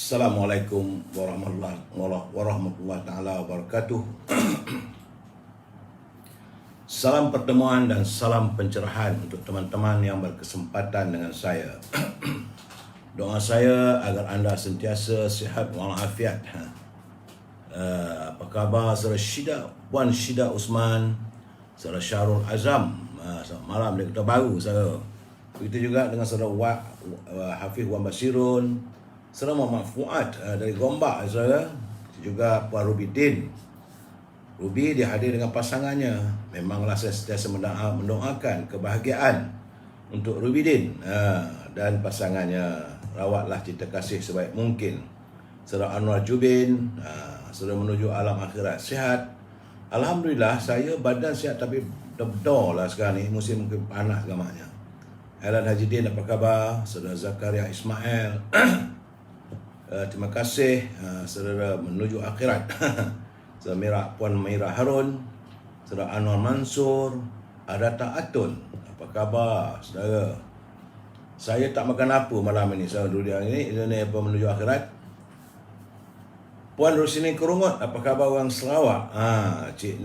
Assalamualaikum warahmatullahi taala wabarakatuh. Salam pertemuan dan salam pencerahan untuk teman-teman yang berkesempatan dengan saya. Doa saya agar anda sentiasa sihat walafiat. Apa khabar saudara Syida, Puan Syida Usman, saudara Syarul Azam, selamat malam di Kota Baru saya. Begitu juga dengan saudara Hafiz Wan Basirun, saudara Muhammad Fuad dari Gombak saya, juga Puan Rubidin. Ruby dihadir dengan pasangannya. Memanglah saya sentiasa mendoakan kebahagiaan untuk Rubidin dan pasangannya. Rawatlah cinta kasih sebaik mungkin. Saudara Anwar Jubin sudah menuju alam akhirat sihat. Alhamdulillah, saya badan sihat tapi bedor lah sekarang ni, musim mungkin panas gamanya. Alan Hajidin, apa khabar? Saudara Zakaria Ismail, terima kasih. Saudara menuju akhirat. Saudara Puan Mira Harun, saudara Anwar Mansur, Adata Atun, apa khabar saudara? Saya tak makan apa malam ini, saya duduk ini apa menuju akhirat. Puan Rosini Kerungut, apa khabar orang Sarawak? Cik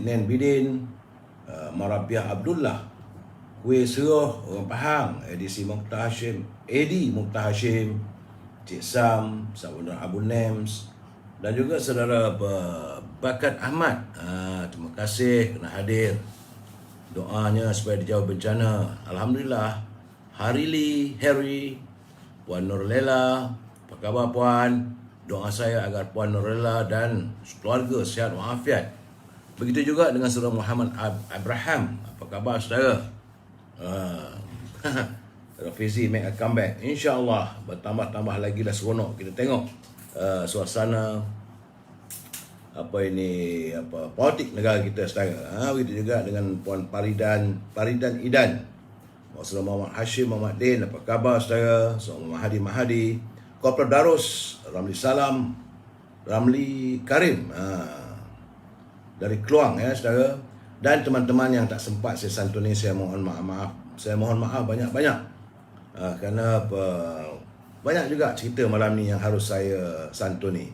Nen Bidin, Marabiah Abdullah, Kuih Seruh orang Pahang, Edi Mukhtar Hashim, Cik Sam, saudara Abu Nems, dan juga saudara Bakat Ahmad. Terima kasih kena hadir. Doanya supaya dijauh bencana. Alhamdulillah. Harry, Puan Nurlela, apa khabar Puan? Doa saya agar Puan Nurlela dan keluarga sihat walafiat. Begitu juga dengan saudara Muhammad Abraham, apa khabar saudara? Rafizi make a comeback, InsyaAllah bertambah-tambah lagi dah seronok kita tengok suasana politik negara kita sekarang. Begitu juga dengan Puan Paridan Idan, Saudara Muhammad Hashim Muhammad Din, apa khabar saudara? Saudara Mahadi, Korporal Darus, Ramli Salam, Ramli Karim dari Keluang saudara. Dan teman-teman yang tak sempat saya santuni, saya mohon maaf. Saya mohon maaf banyak-banyak kerana banyak juga cerita malam ni yang harus saya santuni.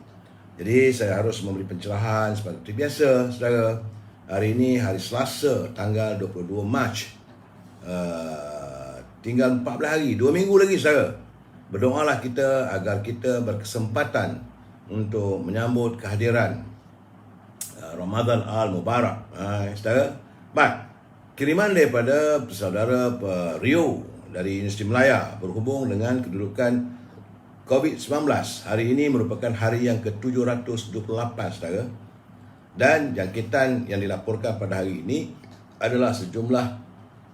Jadi saya harus memberi pencerahan seperti biasa saudara. Hari ini hari Selasa tanggal 22 Mac. Tinggal 14 hari, 2 minggu lagi saudara. Berdoalah kita agar kita berkesempatan untuk menyambut kehadiran Ramadan Al-Mubarak saudara. Baik, kiriman daripada saudara Rio dari Universiti Melaya berhubung dengan kedudukan COVID-19. Hari ini merupakan hari yang ke-728 saudara. Dan jangkitan yang dilaporkan pada hari ini adalah sejumlah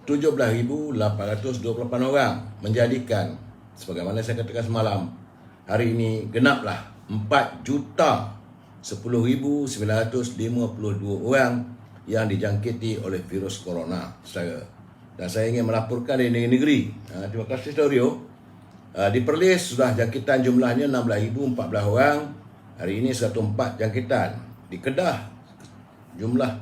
17,828 orang, menjadikan sebagaimana saya katakan semalam, hari ini genaplah 4,10,952 orang yang dijangkiti oleh virus corona saudara. Dan saya ingin melaporkan dari negeri. Terima kasih saudara Rio. Di Perlis sudah jangkitan jumlahnya 16,014 orang. Hari ini 104 jangkitan. Di Kedah jumlah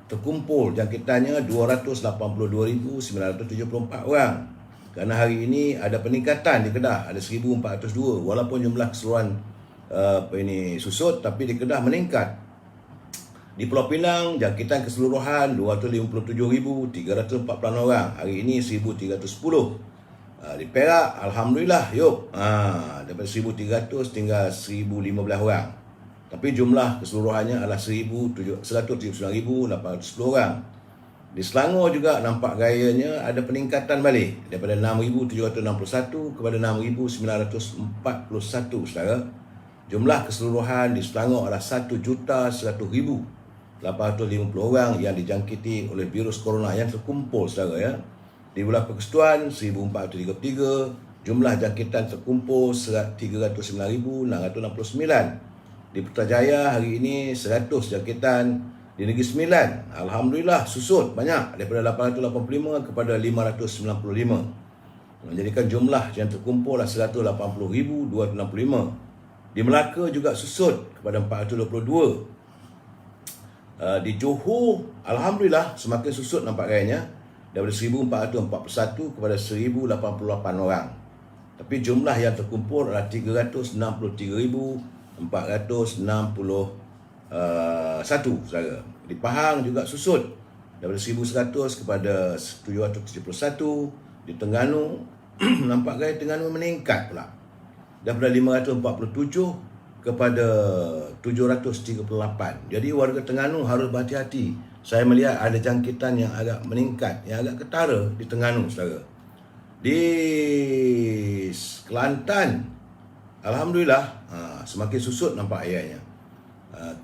terkumpul jangkitannya 282,974 orang. Kerana hari ini ada peningkatan di Kedah, ada 1,402. Walaupun jumlah keseluruhan susut, tapi di Kedah meningkat. Di Pulau Pinang jangkitan keseluruhan 257,340 orang. Hari ini 1,310. Di Perak alhamdulillah daripada 1,300 tinggal 1,015 orang. Tapi jumlah keseluruhannya adalah 179,810 orang. Di Selangor juga nampak gayanya ada peningkatan balik daripada 6,761 kepada 6,941 saudara. Jumlah keseluruhan di Selangor adalah 1,101,850 orang yang dijangkiti oleh virus corona yang terkumpul saudara ya. Di Wilayah Persekutuan 1,433, jumlah jangkitan terkumpul 309,669. Di Putrajaya hari ini 100 jangkitan. Di Negeri Sembilan alhamdulillah susut banyak daripada 885 kepada 595, menjadikan jumlah yang terkumpul adalah 180,265. Di Melaka juga susut kepada 422. Di Johor alhamdulillah semakin susut nampak gayanya daripada 1,441 kepada 1,088 orang. Tapi jumlah yang terkumpul adalah 363,461 saudara. Di Pahang juga susut daripada 1,100 kepada 771. Di Terengganu nampak gaya Terengganu meningkat pula daripada 547 kepada 738. Jadi warga Terengganu harus berhati-hati. Saya melihat ada jangkitan yang agak meningkat, yang agak ketara di Terengganu saudara. Di Kelantan, alhamdulillah semakin susut nampak airnya.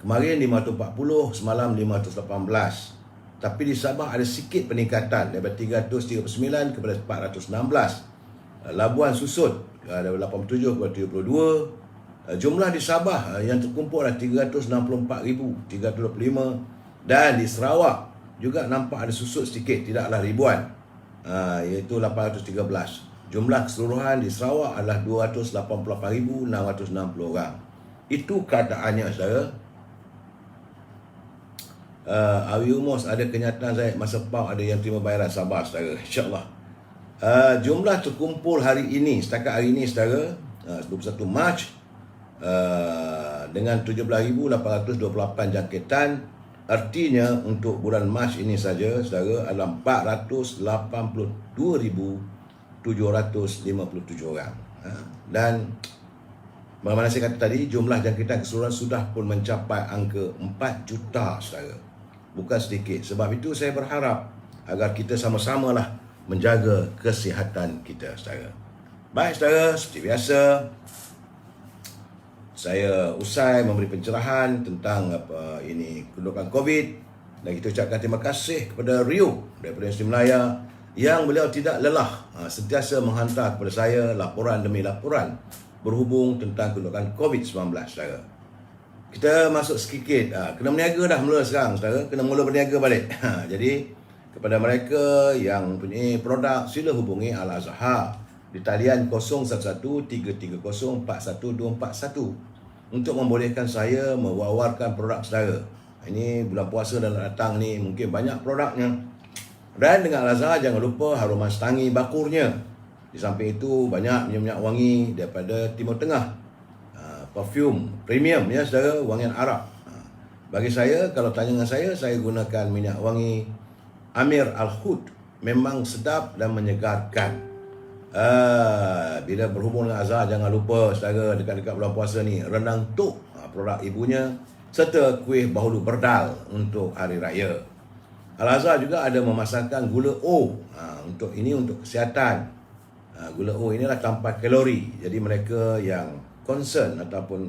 Kemarin 540, semalam 518. Tapi di Sabah ada sikit peningkatan daripada 339 kepada 416. Labuan susut dari 87 kepada 72. Jumlah di Sabah yang terkumpul adalah 364,325. Dan di Sarawak juga nampak ada susut sedikit, tidaklah ribuan, iaitu 813. Jumlah keseluruhan di Sarawak adalah 288,660 orang. Itu keadaannya saudara. Awi Umos ada kenyataan saya masa PAU ada yang terima bayaran Sabah saudara, insyaAllah. Jumlah terkumpul hari ini, setakat hari ini saudara, 21 Mac, dengan 17,828 jangkitan. Artinya untuk bulan Mac ini saja saudara adalah 482,757 orang. Dan bagaimana saya kata tadi, jumlah jangkitan keseluruhan sudah pun mencapai angka 4 juta saudara. Bukan sedikit. Sebab itu saya berharap agar kita sama-samalah menjaga kesihatan kita saudara. Baik saudara, seperti biasa saya usai memberi pencerahan tentang kedudukan COVID, dan kita ucapkan terima kasih kepada Rio daripada Universiti Melaya yang beliau tidak lelah sentiasa menghantar kepada saya laporan demi laporan berhubung tentang kedudukan COVID-19 saudara. Kita masuk sedikit, kena berniaga dah mula sekarang saudara, kena mula berniaga balik. Jadi kepada mereka yang mempunyai produk, sila hubungi Al-Azhar di talian 0113304141 untuk membolehkan saya mewawarkan produk saudara. Ini bulan puasa dah datang ni, mungkin banyak produknya. Dan dengan Al-Azhar jangan lupa haruman setangi bakurnya. Di samping itu banyak minyak wangi daripada Timur Tengah, perfume premium ya saudara, wangian Arab. Bagi saya, kalau tanya dengan saya gunakan minyak wangi Amir Al-Hud. Memang sedap dan menyegarkan. Bila berhubung dengan Azhar, jangan lupa saudara, dekat-dekat bulan puasa ni, rendang tuk produk ibunya, serta kuih bahulu berdal untuk hari raya. Al-Azhar juga ada memasarkan gula O, untuk kesihatan. Gula O inilah tanpa kalori. Jadi mereka yang concern ataupun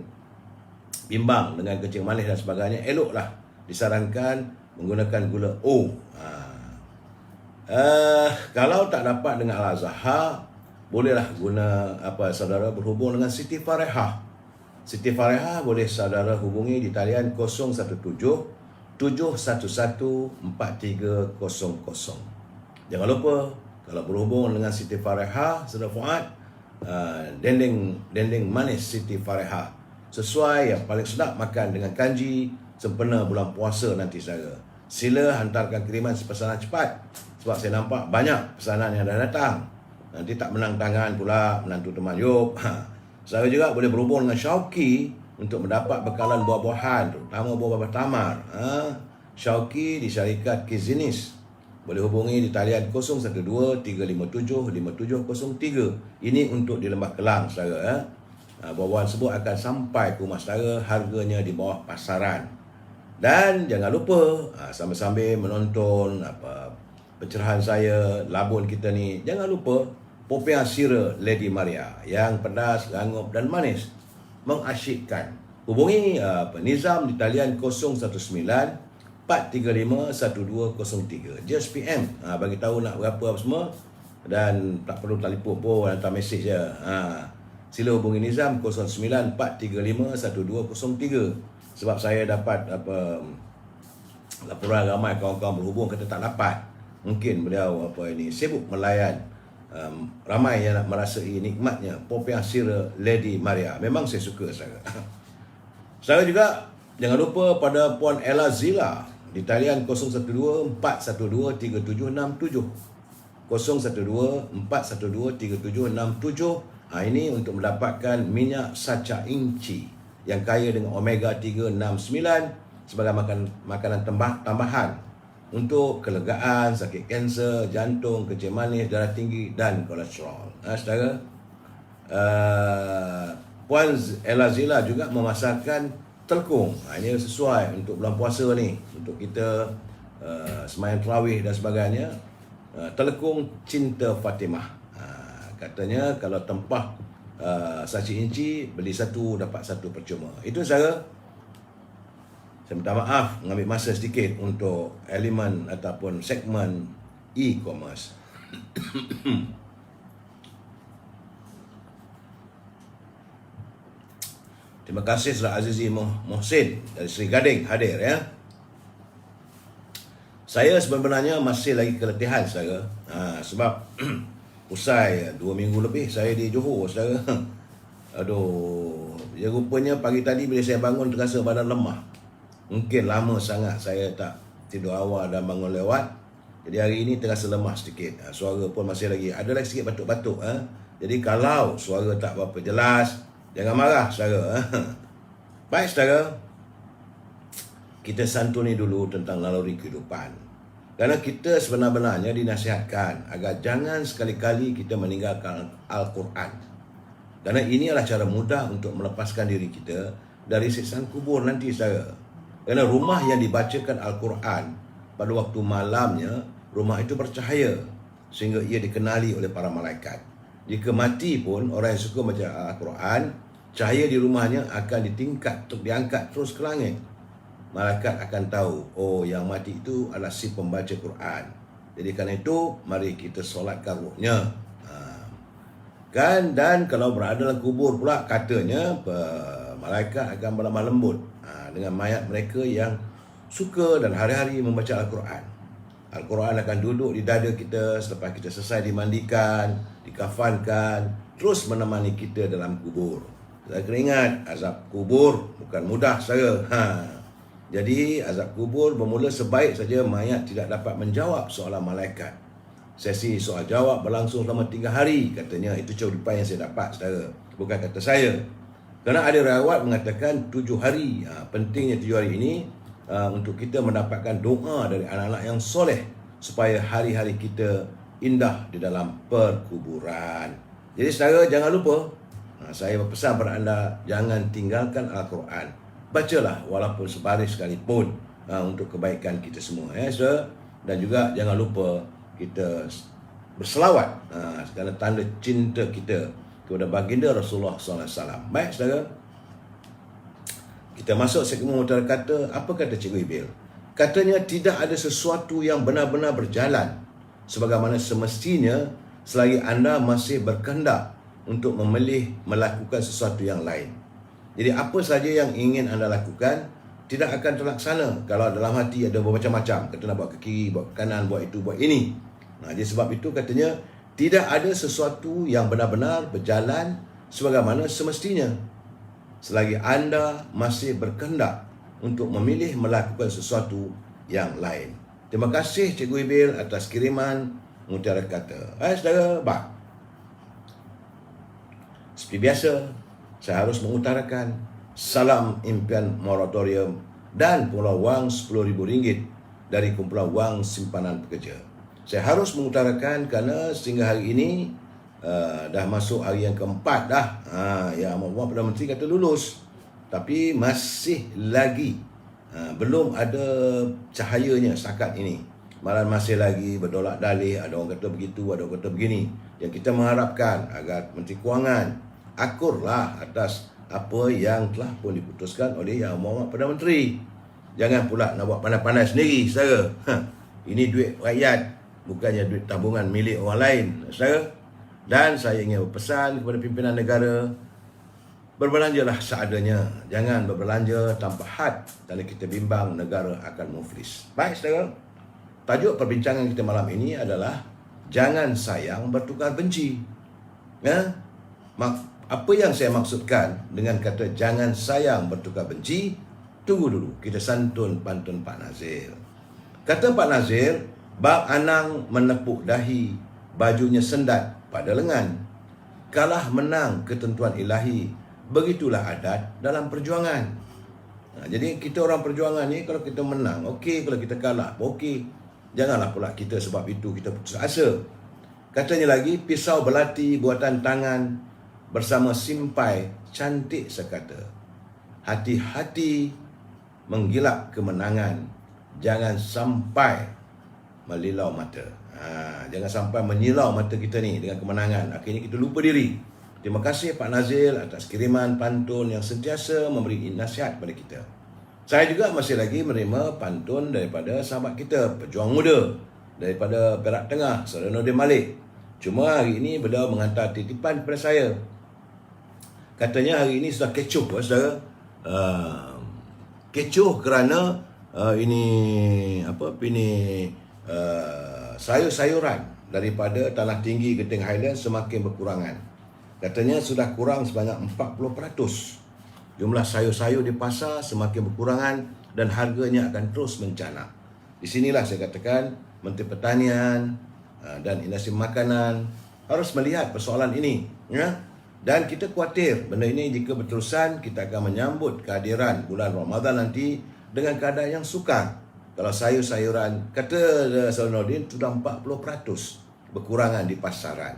bimbang dengan kencing manis dan sebagainya, eloklah disarankan menggunakan gula O. Kalau tak dapat dengan Al-Azhar, bolehlah guna saudara berhubung dengan Siti Farehah. Siti Farehah boleh saudara hubungi di talian 017-711-4300. Jangan lupa kalau berhubung dengan Siti Farehah, saudara Fuad, dendeng manis Siti Farehah sesuai yang paling sedap makan dengan kanji sempena bulan puasa nanti saudara. Sila hantarkan kiriman pesanan cepat, sebab saya nampak banyak pesanan yang dah datang. Nanti tak menang tangan pula menantu teman Yop. Saya juga boleh berhubung dengan Syauqi untuk mendapat bekalan buah-buahan, terutama buah-buah tamar. Syauqi di syarikat Kizinis. Boleh hubungi di talian 012-357-5703. Ini untuk di Lembah Kelang saudara. Buah-buahan tersebut akan sampai ke rumah saudara, harganya di bawah pasaran. Dan jangan lupa sambil-sambil menonton pencerahan saya, labun kita ni, jangan lupa popiah sira Lady Maria yang pedas, rangup dan manis, mengasyikkan. Hubungi Nizam di talian 019-435-1203. Just PM, bagi tahu nak berapa semua, dan tak perlu telefon pun, hantar mesej je. Sila hubungi Nizam 019-435-1203. Sebab saya dapat laporan ramai kawan-kawan berhubung kata tak dapat. Mungkin beliau sibuk melayan. Ramai yang nak merasai nikmatnya popiah sira Lady Maria. Memang saya suka saya. Saya juga jangan lupa pada Puan Ella Zila di talian 012-412-3767. 012-412-3767. Ini untuk mendapatkan minyak saca inci yang kaya dengan omega 369 sebagai makanan tambahan untuk kelegaan, sakit kanser, jantung, kecil manis, darah tinggi dan kolesterol. Saudara, Puan Ella Zila juga memasarkan telkung. Ini sesuai untuk bulan puasa ni, untuk kita sembahyang tarawih dan sebagainya. Telekung Cinta Fatimah. Katanya kalau tempah saci inci, beli satu dapat satu percuma. Itu saya minta maaf mengambil masa sedikit untuk elemen ataupun segmen e-commerce. Terima kasih Saudara Azizi Mohsin dari Seri Gading hadir ya. Saya sebenarnya masih lagi keletihan saudara. Sebab usai 2 minggu lebih saya di Johor saudara. Aduh, ya rupanya pagi tadi bila saya bangun terasa badan lemah. Mungkin lama sangat saya tak tidur awal dan bangun lewat. Jadi hari ini terasa lemah sedikit. Suara pun masih lagi ada lagi sikit batuk-batuk. Jadi kalau suara tak berapa jelas, jangan marah saudara. Baik saudara, kita santuni dulu tentang naluri kehidupan. Kerana kita sebenarnya dinasihatkan agar jangan sekali-kali kita meninggalkan Al-Quran. Kerana ini adalah cara mudah untuk melepaskan diri kita dari siksaan kubur nanti saudara. Kerana rumah yang dibacakan Al-Quran pada waktu malamnya, rumah itu bercahaya sehingga ia dikenali oleh para malaikat. Jika mati pun, orang yang suka baca Al-Quran, cahaya di rumahnya akan diangkat terus ke langit. Malaikat akan tahu, oh yang mati itu adalah si pembaca Quran. Jadi kerana itu, mari kita solatkan ruhnya. Dan kalau berada dalam kubur pula, katanya malaikat akan berlemah lembut dengan mayat mereka yang suka dan hari-hari membaca Al-Quran. Al-Quran akan duduk di dada kita selepas kita selesai dimandikan, dikafankan, terus menemani kita dalam kubur. Saya kena ingat, azab kubur bukan mudah saya. Jadi azab kubur bermula sebaik saja mayat tidak dapat menjawab soalan malaikat. Sesi soal jawab berlangsung selama 3 hari katanya. Itu jawapan yang saya dapat saudara, bukan kata saya. Kerana ada riwayat mengatakan 7 hari. Pentingnya 7 hari ini untuk kita mendapatkan doa dari anak-anak yang soleh supaya hari-hari kita indah di dalam perkuburan. Jadi saudara jangan lupa, saya berpesan kepada anda, jangan tinggalkan Al-Quran. Bacalah walaupun sebaris sekalipun untuk kebaikan kita semua saudara. Dan juga jangan lupa kita berselawat kerana tanda cinta kita kepada baginda Rasulullah SAW. Baik saudara, kita masuk segmen utara kata. Apa kata Cikgu Ibil? Katanya tidak ada sesuatu yang benar-benar berjalan sebagaimana semestinya selagi anda masih berkehendak untuk memilih melakukan sesuatu yang lain. Jadi apa saja yang ingin anda lakukan tidak akan terlaksana kalau dalam hati ada bermacam-macam. Kata nak buat ke kiri, buat ke kanan, buat itu, buat ini. Jadi sebab itu katanya tidak ada sesuatu yang benar-benar berjalan sebagaimana semestinya selagi anda masih berkehendak untuk memilih melakukan sesuatu yang lain. Terima kasih Cikgu Ibil atas kiriman mutiara kata. Saudara, seperti biasa, saya harus mengutarakan salam impian moratorium dan pula wang RM10,000 dari kumpulan wang simpanan pekerja. Saya harus mengutarakan kerana sehingga hari ini dah masuk hari yang keempat dah. Ya, Amat Perdana Menteri kata lulus. Tapi masih lagi belum ada cahayanya setakat ini. Malah masih lagi berdolak dalih. Ada orang kata begitu, ada orang kata begini. Yang kita mengharapkan agar Menteri Kewangan akurlah atas apa yang telah pun diputuskan oleh Yang Amat Perdana Menteri. Jangan pula nak buat pandai-pandai sendiri, saudara. Ini duit rakyat, bukannya duit tabungan milik orang lain, saudara. Dan saya ingin berpesan kepada pimpinan negara, berbelanjalah seadanya. Jangan berbelanja tanpa had, kerana kita bimbang negara akan muflis. Baik, saudara. Tajuk perbincangan kita malam ini adalah jangan sayang bertukar benci. Apa yang saya maksudkan dengan kata jangan sayang bertukar benci? Tunggu dulu, kita santun pantun Pak Nazir. Kata Pak Nazir, bab anang menepuk dahi, bajunya sendat pada lengan. kalah menang ketentuan ilahi. Begitulah adat dalam perjuangan. Jadi kita orang perjuangan ni, kalau kita menang, okey. Kalau kita kalah, okey. Janganlah pula kita sebab itu kita putus asa. Katanya lagi, pisau belati buatan tangan bersama simpai cantik sekata. Hati-hati menggilap kemenangan. Jangan sampai melilau mata. Jangan sampai menyilau mata kita ni dengan kemenangan. Akhirnya kita lupa diri. Terima kasih Pak Nazil atas kiriman pantun yang sentiasa memberi nasihat kepada kita. Saya juga masih lagi menerima pantun daripada sahabat kita, pejuang muda daripada Perak Tengah, Saudara Nordin Malik. Cuma hari ini beliau menghantar titipan kepada saya. Katanya hari ini sudah kecoh, saudara. Kecoh kerana sayur-sayuran daripada Tanah Tinggi Genting Highland semakin berkurangan. Katanya sudah kurang sebanyak 40%. Jumlah sayur-sayur di pasar semakin berkurangan dan harganya akan terus mencanak. Di sinilah saya katakan Menteri Pertanian dan Industri Makanan harus melihat persoalan ini, ya. Dan kita khawatir benda ini jika berterusan, kita akan menyambut kehadiran bulan Ramadan nanti dengan keadaan yang sukar. Kalau sayur-sayuran, kata Saudara Nordin, sudah 40% berkurangan di pasaran.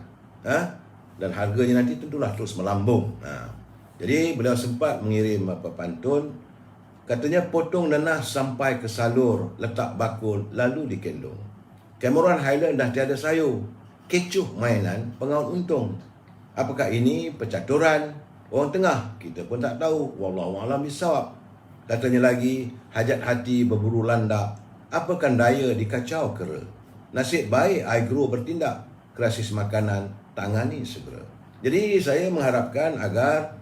Dan harganya nanti tentulah terus melambung. Jadi beliau sempat mengirim pantun. Katanya, potong nanah sampai ke salur, letak bakul lalu dikendung. Cameron Highland dah tiada sayur. Kecoh mainan pengaut untung. Apakah ini percaturan orang tengah? Kita pun tak tahu. Wallahualam bisawab. Katanya lagi, hajat hati berburu landak. Apakan daya dikacau kera. Nasib baik agro bertindak. Krisis makanan tangani segera. Jadi saya mengharapkan agar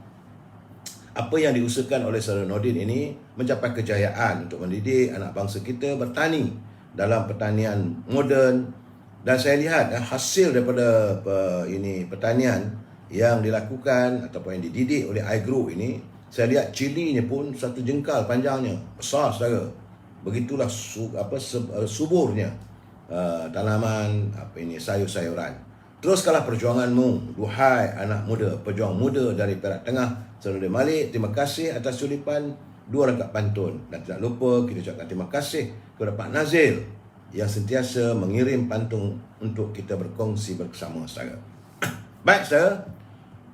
apa yang diusahakan oleh Saudara Nordin ini mencapai kejayaan untuk mendidik anak bangsa kita bertani dalam pertanian moden. Dan saya lihat hasil daripada pertanian yang dilakukan ataupun yang dididik oleh iGrow ini, saya lihat cilinya pun satu jengkal panjangnya, besar saudara. Begitulah suburnya tanaman sayur-sayuran. Teruskanlah perjuanganmu, duhai anak muda, pejuang muda dari Perak Tengah, Saudara Nordin Malik. Terima kasih atas sulipan 2 rangkap pantun. Dan tidak lupa kita ucapkan terima kasih kepada Pak Nazil yang sentiasa mengirim pantun untuk kita berkongsi bersama saudara. Baik saudara,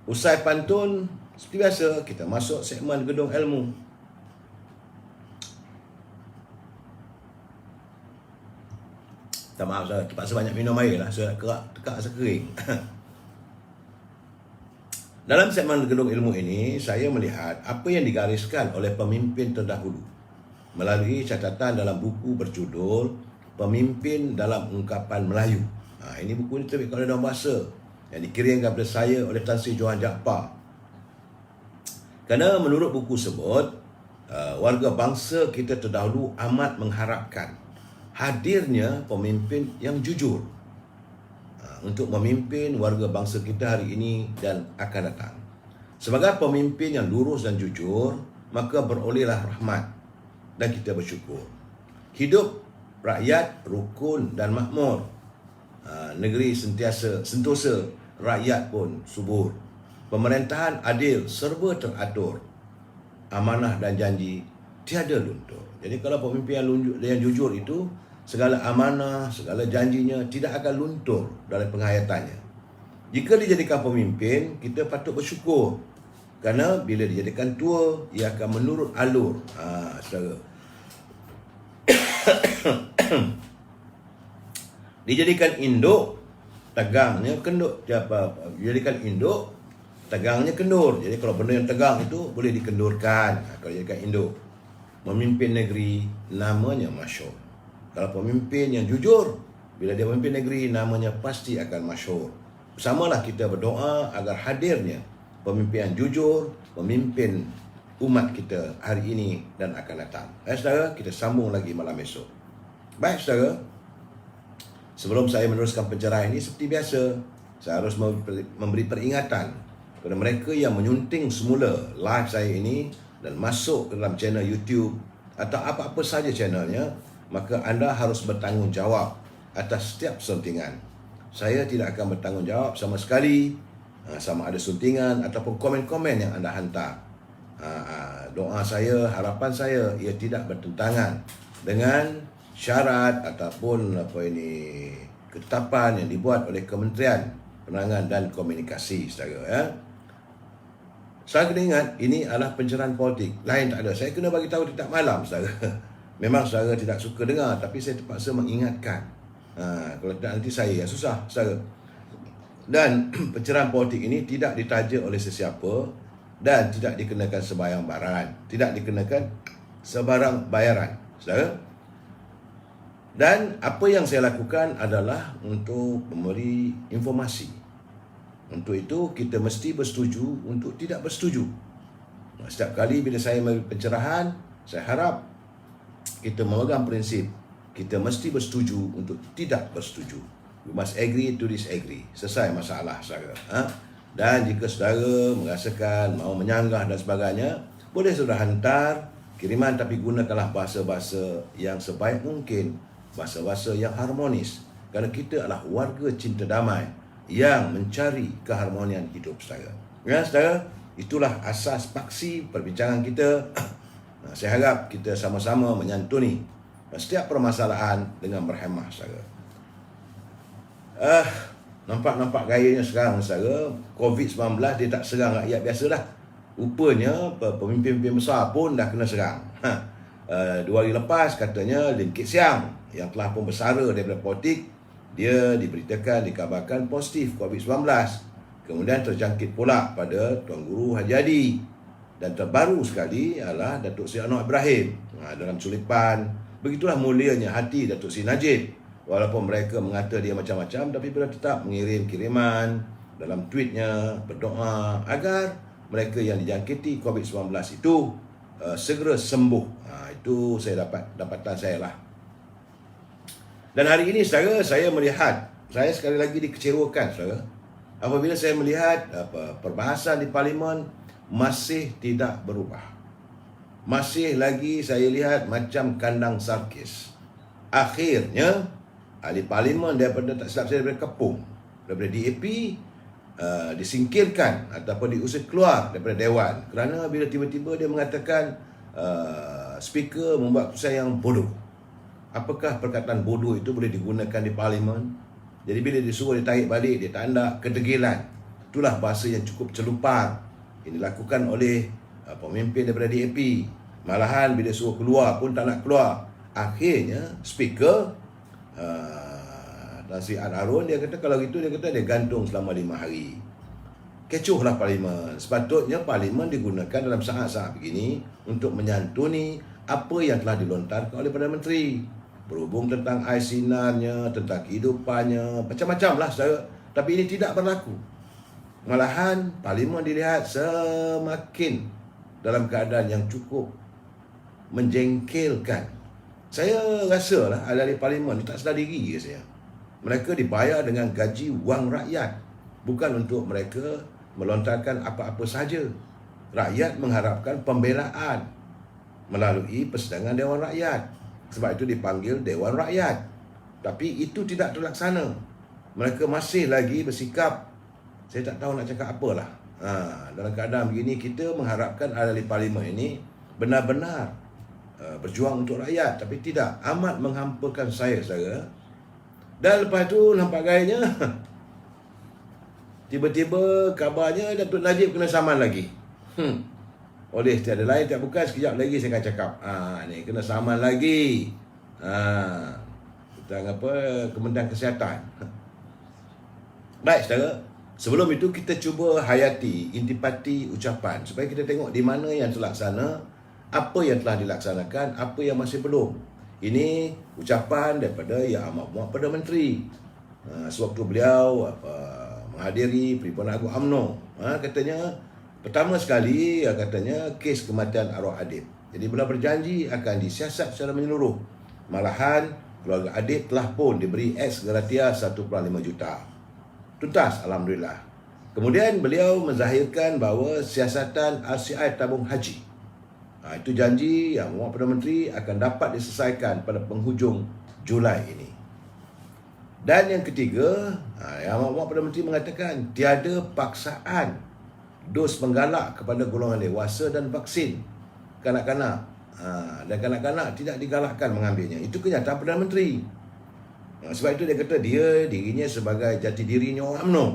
usai pantun, seperti biasa kita masuk segmen Gedung Ilmu. Tak maaf saudara, terpaksa banyak minum air lah, saya tekak rasa kering. Dalam segmen Gedung Ilmu ini, saya melihat apa yang digariskan oleh pemimpin terdahulu melalui catatan dalam buku berjudul Pemimpin dalam Ungkapan Melayu. Ini buku ini terbit oleh dalam bahasa yang dikirimkan kepada saya oleh Tan Sri Johan Jaafar. Kerana menurut buku tersebut, warga bangsa kita terdahulu amat mengharapkan hadirnya pemimpin yang jujur untuk memimpin warga bangsa kita hari ini dan akan datang. Sebagai pemimpin yang lurus dan jujur, maka berolehlah rahmat dan kita bersyukur. Hidup rakyat rukun dan makmur. Negeri sentiasa sentosa, rakyat pun subur. Pemerintahan adil serba teratur. Amanah dan janji tiada luntur. Jadi kalau pemimpin yang jujur itu, segala amanah, segala janjinya tidak akan luntur dalam penghayatannya. Jika dijadikan pemimpin, kita patut bersyukur. Kerana bila dijadikan tua, ia akan menurut alur. Saudara. Dijadikan induk, tegangnya kenduk. Dijadikan induk, tegangnya kendur. Jadi kalau benda yang tegang itu boleh dikendurkan. Kalau dijadikan induk. Memimpin negeri, namanya masyhur. Kalau pemimpin yang jujur, bila dia memimpin negeri, namanya pasti akan masyhur. Bersamalah kita berdoa agar hadirnya pemimpin yang jujur, memimpin umat kita hari ini dan akan datang. Saudara, kita sambung lagi malam esok. Baik saudara, sebelum saya meneruskan pencerahan ini, seperti biasa, saya harus memberi peringatan kepada mereka yang menyunting semula live saya ini dan masuk ke dalam channel YouTube atau apa-apa saja channelnya, maka anda harus bertanggungjawab atas setiap suntingan. Saya tidak akan bertanggungjawab sama sekali sama ada suntingan ataupun komen-komen yang anda hantar. Doa saya, harapan saya, ia tidak bertentangan dengan syarat ataupun ketetapan yang dibuat oleh Kementerian Penerangan dan Komunikasi, saudara, ya. Saya kena ingat, ini adalah pencerahan politik. Lain tak ada. Saya kena bagi tahu tiap malam, saudara. Memang saudara tidak suka dengar, tapi saya terpaksa mengingatkan. Kalau tidak nanti saya yang susah, saudara. Dan pencerahan politik ini tidak ditaja oleh sesiapa dan tidak dikenakan sebarang bayaran. Tidak dikenakan sebarang bayaran, saudara. Dan apa yang saya lakukan adalah untuk memberi informasi. Untuk itu, kita mesti bersetuju untuk tidak bersetuju. Setiap kali bila saya memberi pencerahan, saya harap kita memegang prinsip kita mesti bersetuju untuk tidak bersetuju. We must agree to disagree. Selesai masalah, saudara. Dan jika saudara merasakan mahu menyanggah dan sebagainya, boleh saudara hantar kiriman, tapi gunakanlah bahasa-bahasa yang sebaik mungkin, bahasa-bahasa yang harmonis. Kerana kita adalah warga cinta damai yang mencari keharmonian hidup, saudara. Ya, saudara, itulah asas paksi perbincangan kita. Saya harap kita sama-sama menyantuni setiap permasalahan dengan berhemah, saudara. Nampak gayanya sekarang, saudara, COVID-19 dia tak serang rakyat biasa dah. Rupanya pemimpin-pemimpin besar pun dah kena serang. 2 hari lepas katanya Lim Kit Siang yang telah pun bersara daripada politik, dia diberitakan, dikabarkan positif COVID-19. Kemudian terjangkit pula pada Tuan Guru Haji Hadi. Dan terbaru sekali adalah Datuk Seri Anwar Ibrahim. Dalam culipan, begitulah mulianya hati Datuk Seri Najib. Walaupun mereka mengata dia macam-macam, tapi beliau tetap mengirim kiriman dalam tweetnya, berdoa agar mereka yang dijangkiti COVID-19 itu segera sembuh. Itu saya dapatan saya lah. Dan hari ini, saudara, saya melihat, saya sekali lagi dikecewakan, saudara, apabila saya melihat perbahasan di Parlimen masih tidak berubah. Masih lagi saya lihat macam kandang sarkis. Akhirnya ahli Parlimen daripada, tak silap saya, daripada Kepung, daripada DAP, disingkirkan ataupun diusir keluar daripada Dewan kerana bila tiba-tiba dia mengatakan speaker membuat keputusan yang bodoh. Apakah perkataan bodoh itu boleh digunakan di Parlimen? Jadi bila disuruh ditarik balik, dia tak ada kedegilan. Itulah bahasa yang cukup celupar yang dilakukan oleh pemimpin daripada DAP. Malahan bila suruh keluar pun tak nak keluar. Akhirnya speaker Tan Sri Harun, dia kata kalau gitu, dia kata dia gantung selama 5 hari. Kecohlah Parlimen. Sepatutnya Parlimen digunakan dalam saat-saat begini untuk menyantuni apa yang telah dilontarkan oleh Perdana Menteri. Berhubung tentang air sinarnya, tentang kehidupannya, macam-macam lah, saudara. Tapi ini tidak berlaku. Malahan Parlimen dilihat semakin dalam keadaan yang cukup menjengkelkan. Saya rasa lah ahli Parlimen tak sedar diri ke saya. Mereka dibayar dengan gaji wang rakyat, bukan untuk mereka melontarkan apa-apa saja. Rakyat mengharapkan pembelaan melalui persidangan Dewan Rakyat. Sebab itu dipanggil Dewan Rakyat. Tapi itu tidak terlaksana. Mereka masih lagi bersikap, saya tak tahu nak cakap apalah. Dalam keadaan begini, kita mengharapkan ahli Parlimen ini benar-benar berjuang untuk rakyat. Tapi tidak, amat menghampakan saya, saudara. Dan lepas tu nampak gayanya tiba-tiba kabarnya Datuk Najib kena saman lagi. Oleh tiada lain tak bukan, sekejap lagi saya akan cakap. Ni kena saman lagi. Tentang apa, Kementerian Kesihatan. Baik, saudara. Sebelum itu kita cuba hayati intipati ucapan supaya kita tengok di mana yang terlaksana, apa yang telah dilaksanakan, apa yang masih belum. Ini ucapan daripada Yang Amat Berhormat Perdana Menteri sewaktu beliau menghadiri Perhimpunan Agung UMNO. Katanya pertama sekali, katanya kes kematian arwah Adib. Jadi beliau berjanji akan disiasat secara menyeluruh. Malahan keluarga Adib telah pun diberi ex gratia 1.5 juta. Tuntas, alhamdulillah. Kemudian beliau menzahirkan bahawa siasatan RCI tabung haji, itu janji Yang Amat Perdana Menteri akan dapat diselesaikan pada penghujung Julai ini. Dan yang ketiga, Yang Amat Perdana Menteri mengatakan tiada paksaan dos penggalak kepada golongan dewasa dan vaksin kanak-kanak. Dan kanak-kanak tidak digalakkan mengambilnya. Itu kenyataan Perdana Menteri. Sebab itu dia kata dirinya sebagai jati dirinya orang UMNO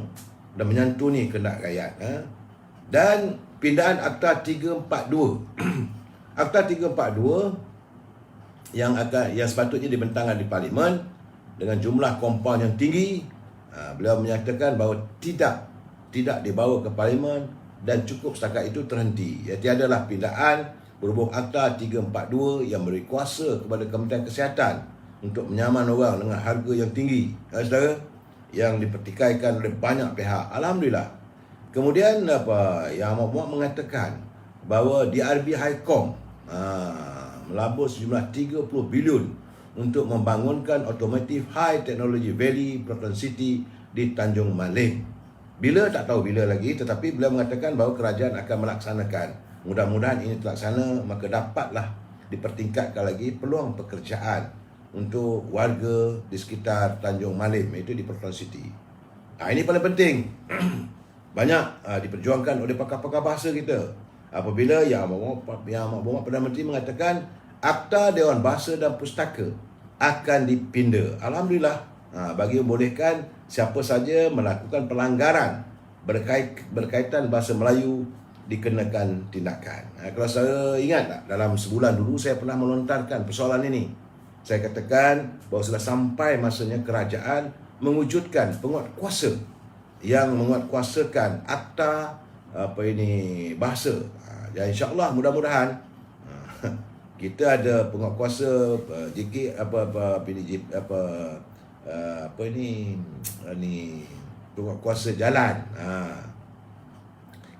dan menyantuni kehendak rakyat. Dan pindahan Akta 342 Akta 342 yang sepatutnya dibentangkan di Parlimen dengan jumlah kompaun yang tinggi, beliau menyatakan bahawa tidak dibawa ke Parlimen dan cukup setakat itu terhenti. Tiadalah pindahan berhubung Akta 342 yang beri kuasa kepada Kementerian Kesihatan untuk menyaman orang dengan harga yang tinggi, saudara, yang dipertikaikan oleh banyak pihak. Alhamdulillah. Kemudian Yang Amat mengatakan bahawa DRB Highcom melabur sejumlah 30 bilion untuk membangunkan Automotive High Technology Valley Proton City di Tanjung Maling. Bila tak tahu bila lagi, tetapi beliau mengatakan bahawa kerajaan akan melaksanakan. Mudah-mudahan ini terlaksana, maka dapatlah dipertingkatkan lagi peluang pekerjaan untuk warga di sekitar Tanjung Malim, iaitu di Proton City. Ini paling penting. Banyak diperjuangkan oleh pakar-pakar bahasa kita. Apabila Yang Amat Perdana Menteri mengatakan Akta Dewan Bahasa dan Pustaka akan dipinda. Alhamdulillah, bagi membolehkan siapa saja melakukan pelanggaran berkaitan bahasa Melayu dikenakan tindakan. Kalau saya ingat tak, dalam sebulan dulu saya pernah melontarkan persoalan ini. Saya katakan bahawa sudah sampai masanya kerajaan mewujudkan penguatkuasa yang menguatkuasakan akta bahasa. Dan insya-Allah mudah-mudahan kita ada penguatkuasa penguatkuasa jalan.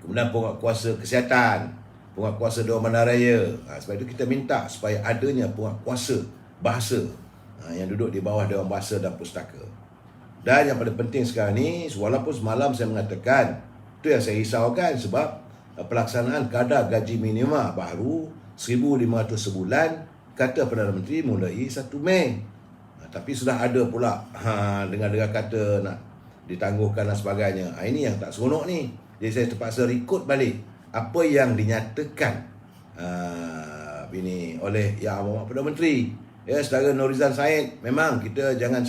Kemudian penguatkuasa kesihatan, penguatkuasa Dewan Bandaraya. Sebab itu kita minta supaya adanya penguatkuasa bahasa yang duduk di bawah Dewan Bahasa dan Pustaka. Dan yang paling penting sekarang ni, walaupun semalam saya mengatakan, itu yang saya risaukan sebab pelaksanaan kadar gaji minima baru 1,500 sebulan, kata Perdana Menteri mulai 1 Mei. Tapi sudah ada pula dengar-dengar kata nak ditangguhkan dan sebagainya. Ini yang tak seronok ni. Jadi saya terpaksa rekod balik apa yang dinyatakan oleh Yang Amat Perdana Menteri. Saudara Norizan Said, memang kita jangan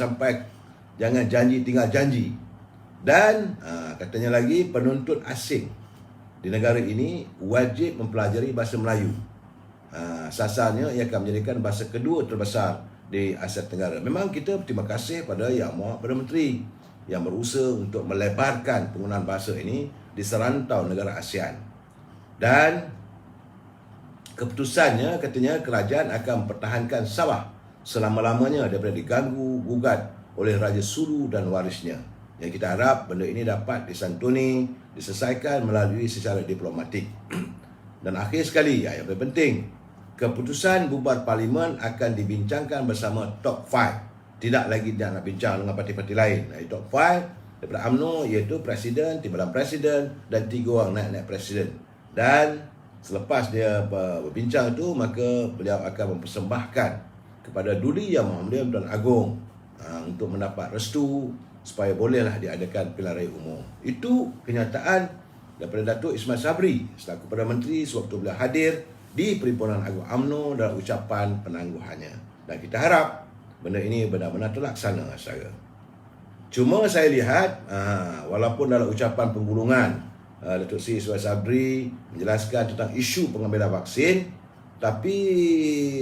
janji tinggal janji. Dan katanya lagi, penuntut asing di negara ini wajib mempelajari bahasa Melayu. Sasarnya ia akan menjadikan bahasa kedua terbesar di Asia Tenggara. Memang kita berterima kasih pada Yang Amat Perdana Menteri yang berusaha untuk melebarkan penggunaan bahasa ini di serantau negara ASEAN. Dan keputusannya katanya kerajaan akan mempertahankan Sabah selama-lamanya daripada diganggu gugat oleh Raja Sulu dan warisnya. Yang kita harap benda ini dapat disantuni, diselesaikan melalui secara diplomatik. Dan akhir sekali, yang paling penting, keputusan bubar Parlimen akan dibincangkan bersama top 5. Tidak lagi dia nak bincang dengan parti-parti lain. Top 5 daripada UMNO iaitu Presiden, Timbalan Presiden dan 3 orang naik-naik Presiden. Dan selepas dia berbincang itu, maka beliau akan mempersembahkan kepada Duli Yang Mulia Tuan Agong untuk mendapat restu supaya bolehlah diadakan pilihan raya umum. Itu kenyataan daripada Datuk Ismail Sabri selaku Perdana Menteri sewaktu beliau hadir di Perhimpunan Agung UMNO dalam ucapan penangguhannya. Dan kita harap benda ini benar-benar terlaksana, saudara. Cuma saya lihat walaupun dalam ucapan penggulungan Datuk Seri Ismail Sabri menjelaskan tentang isu pengambilan vaksin, tapi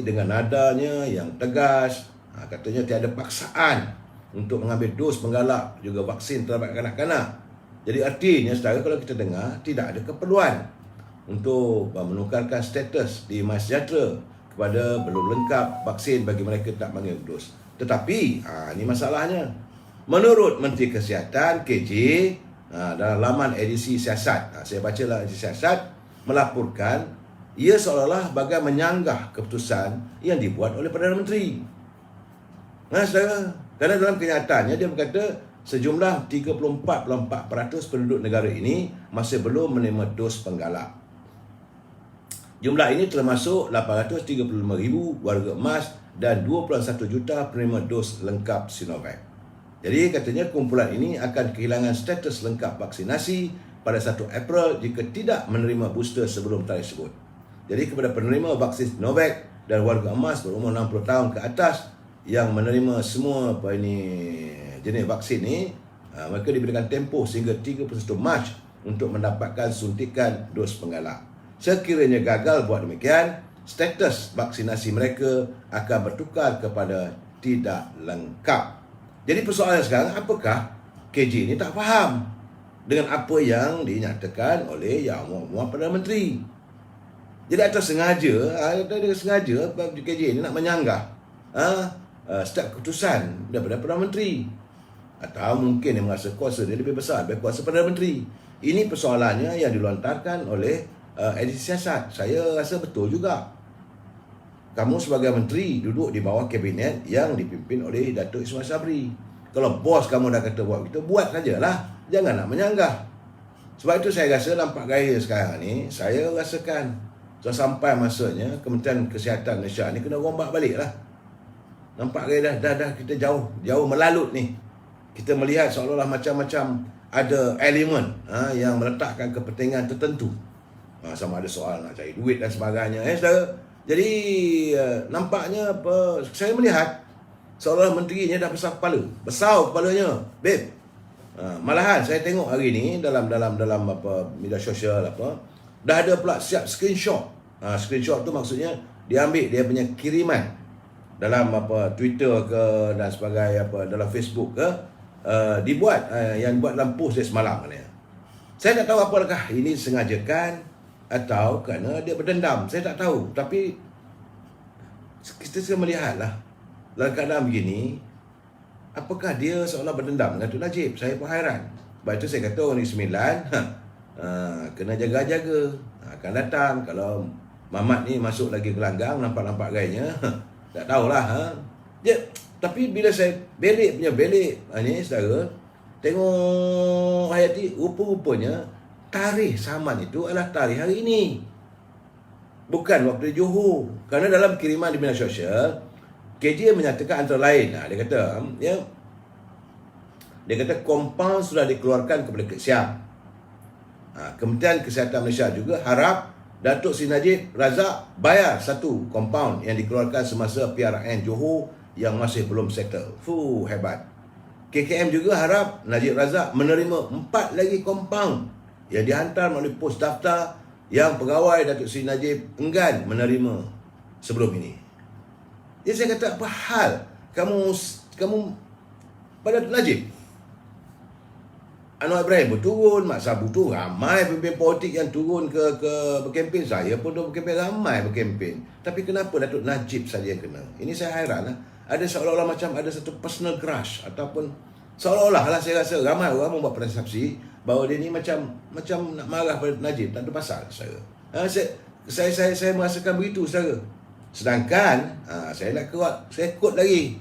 dengan nadanya yang tegas, katanya tiada paksaan untuk mengambil dos penggalak juga vaksin terhadap kanak-kanak. Jadi artinya, saudara, kalau kita dengar, tidak ada keperluan untuk menukarkan status di MySejahtera kepada belum lengkap vaksin bagi mereka tak mengambil dos. Tetapi, ini masalahnya. Menurut Menteri Kesihatan, KJ, dalam laman edisi siasat, saya bacalah edisi siasat, melaporkan ia seolah-olah bagai menyanggah keputusan yang dibuat oleh Perdana Menteri. Saudara, kerana dalam kenyataannya dia berkata sejumlah 34.4% penduduk negara ini masih belum menerima dos penggalak. Jumlah ini termasuk 835,000 warga emas dan 21 juta penerima dos lengkap Sinovac. Jadi katanya kumpulan ini akan kehilangan status lengkap vaksinasi pada 1 April jika tidak menerima booster sebelum tarikh tersebut. Jadi kepada penerima vaksin Sinovac dan warga emas berumur 60 tahun ke atas yang menerima semua jenis vaksin ni, mereka diberikan tempoh sehingga 31 Mac untuk mendapatkan suntikan dos penggalak. Sekiranya gagal buat demikian, status vaksinasi mereka akan bertukar kepada tidak lengkap. Jadi persoalan sekarang, apakah KJ ni tak faham dengan apa yang dinyatakan oleh Yang Amat Perdana Menteri? Jadi atas sengaja, KJ ni nak menyanggah setiap keputusan daripada Perdana Menteri. Atau mungkin dia merasa kuasa dia lebih besar daripada kuasa Perdana Menteri. Ini persoalannya yang dilontarkan oleh edisi siasat. Saya rasa betul juga. Kamu sebagai menteri duduk di bawah kabinet yang dipimpin oleh Datuk Ismail Sabri. Kalau bos kamu dah kata buat begitu, buat sajalah. Jangan nak menyanggah. Sebab itu saya rasa nampak gaya sekarang ni, saya rasakan sampai masanya Kementerian Kesihatan Malaysia ni kena rombak balik lah. Nampak gaya dah kita jauh melalut ni. Kita melihat seolah-olah macam-macam ada elemen yang meletakkan kepentingan tertentu. Sama ada soal nak cari duit dan sebagainya. Saudara. Jadi nampaknya saya melihat seolah menterinya dah besar kepalanya, babe. Malahan saya tengok hari ni dalam media sosial dah ada pula siap screenshot. Screenshot tu maksudnya dia ambil dia punya kiriman dalam Twitter ke dan sebagainya dalam Facebook ke, dibuat yang buat dalam post dia semalam ni. Saya tak tahu apakah ini sengajakan atau kerana dia berdendam, saya tak tahu. Tapi kita melihatlah dalam keadaan begini, apakah dia seolah berdendam dengan Tun Najib? Saya pun hairan. Sebab itu saya kata orang ni 9 kena jaga-jaga. Akan datang kalau Mamat ni masuk lagi gelanggang, nampak-nampak gayanya, tak tahulah. Tapi bila saya belik ni saudara, tengok Hayati, rupa-rupanya tarikh saman itu adalah tarikh hari ini, bukan waktu di Johor. Kerana dalam kiriman di media sosial, KJ menyatakan antara lain, dia kata kompaun sudah dikeluarkan kepada Kek Siap. Kementerian Kesihatan Malaysia juga harap Datuk Seri Najib Razak bayar satu kompaun yang dikeluarkan semasa PRN Johor yang masih belum settle. Hebat. KKM juga harap Najib Razak menerima 4 lagi kompaun yang dihantar melalui pos daftar yang pegawai Datuk Seri Najib enggan menerima sebelum ini. Jadi saya kata, apa hal kamu pada Datuk Najib? Anwar Ibrahim pun turun, Mak Sabu tu ramai pemimpin politik yang turun ke berkempen. Saya pun dah berkempen, ramai berkempen. Tapi kenapa Datuk Najib saja yang kena? Ini saya hairan lah. Ada seolah-olah macam ada satu personal crush, ataupun seolah-olah lah, saya rasa ramai orang membuat persepsi bahawa dia ni macam nak marah pada Najib. Tak ada pasal saya. Saya merasakan begitu saudara. Sedangkan saya nak quote lagi.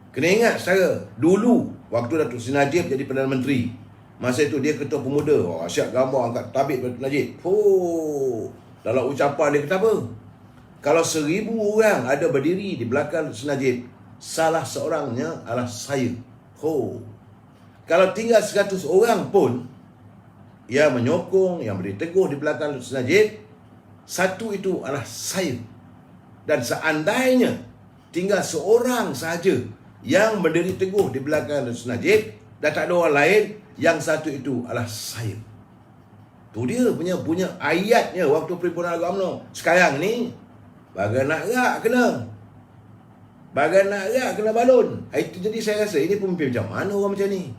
Kena ingat saudara, dulu waktu Datuk Seri Najib jadi Perdana Menteri, masa itu dia ketua pemuda, asyik gambar angkat tabik Datuk Najib. Dalam ucapan dia kata apa? Kalau 1000 orang ada berdiri di belakang Datuk Seri Najib, salah seorangnya adalah saya. Kalau tinggal 100 orang pun yang menyokong, yang beri teguh di belakang Datuk Seri Najib, satu itu adalah saya. Dan seandainya tinggal seorang sahaja yang berdiri teguh di belakang Datuk Seri Najib dan tak ada orang lain, yang satu itu adalah saya. Tu dia punya ayatnya waktu perhimpunan agama UMNO. Sekarang ni bagai nak rak kena balon. Itu jadi saya rasa ini pemimpin macam mana orang macam ni?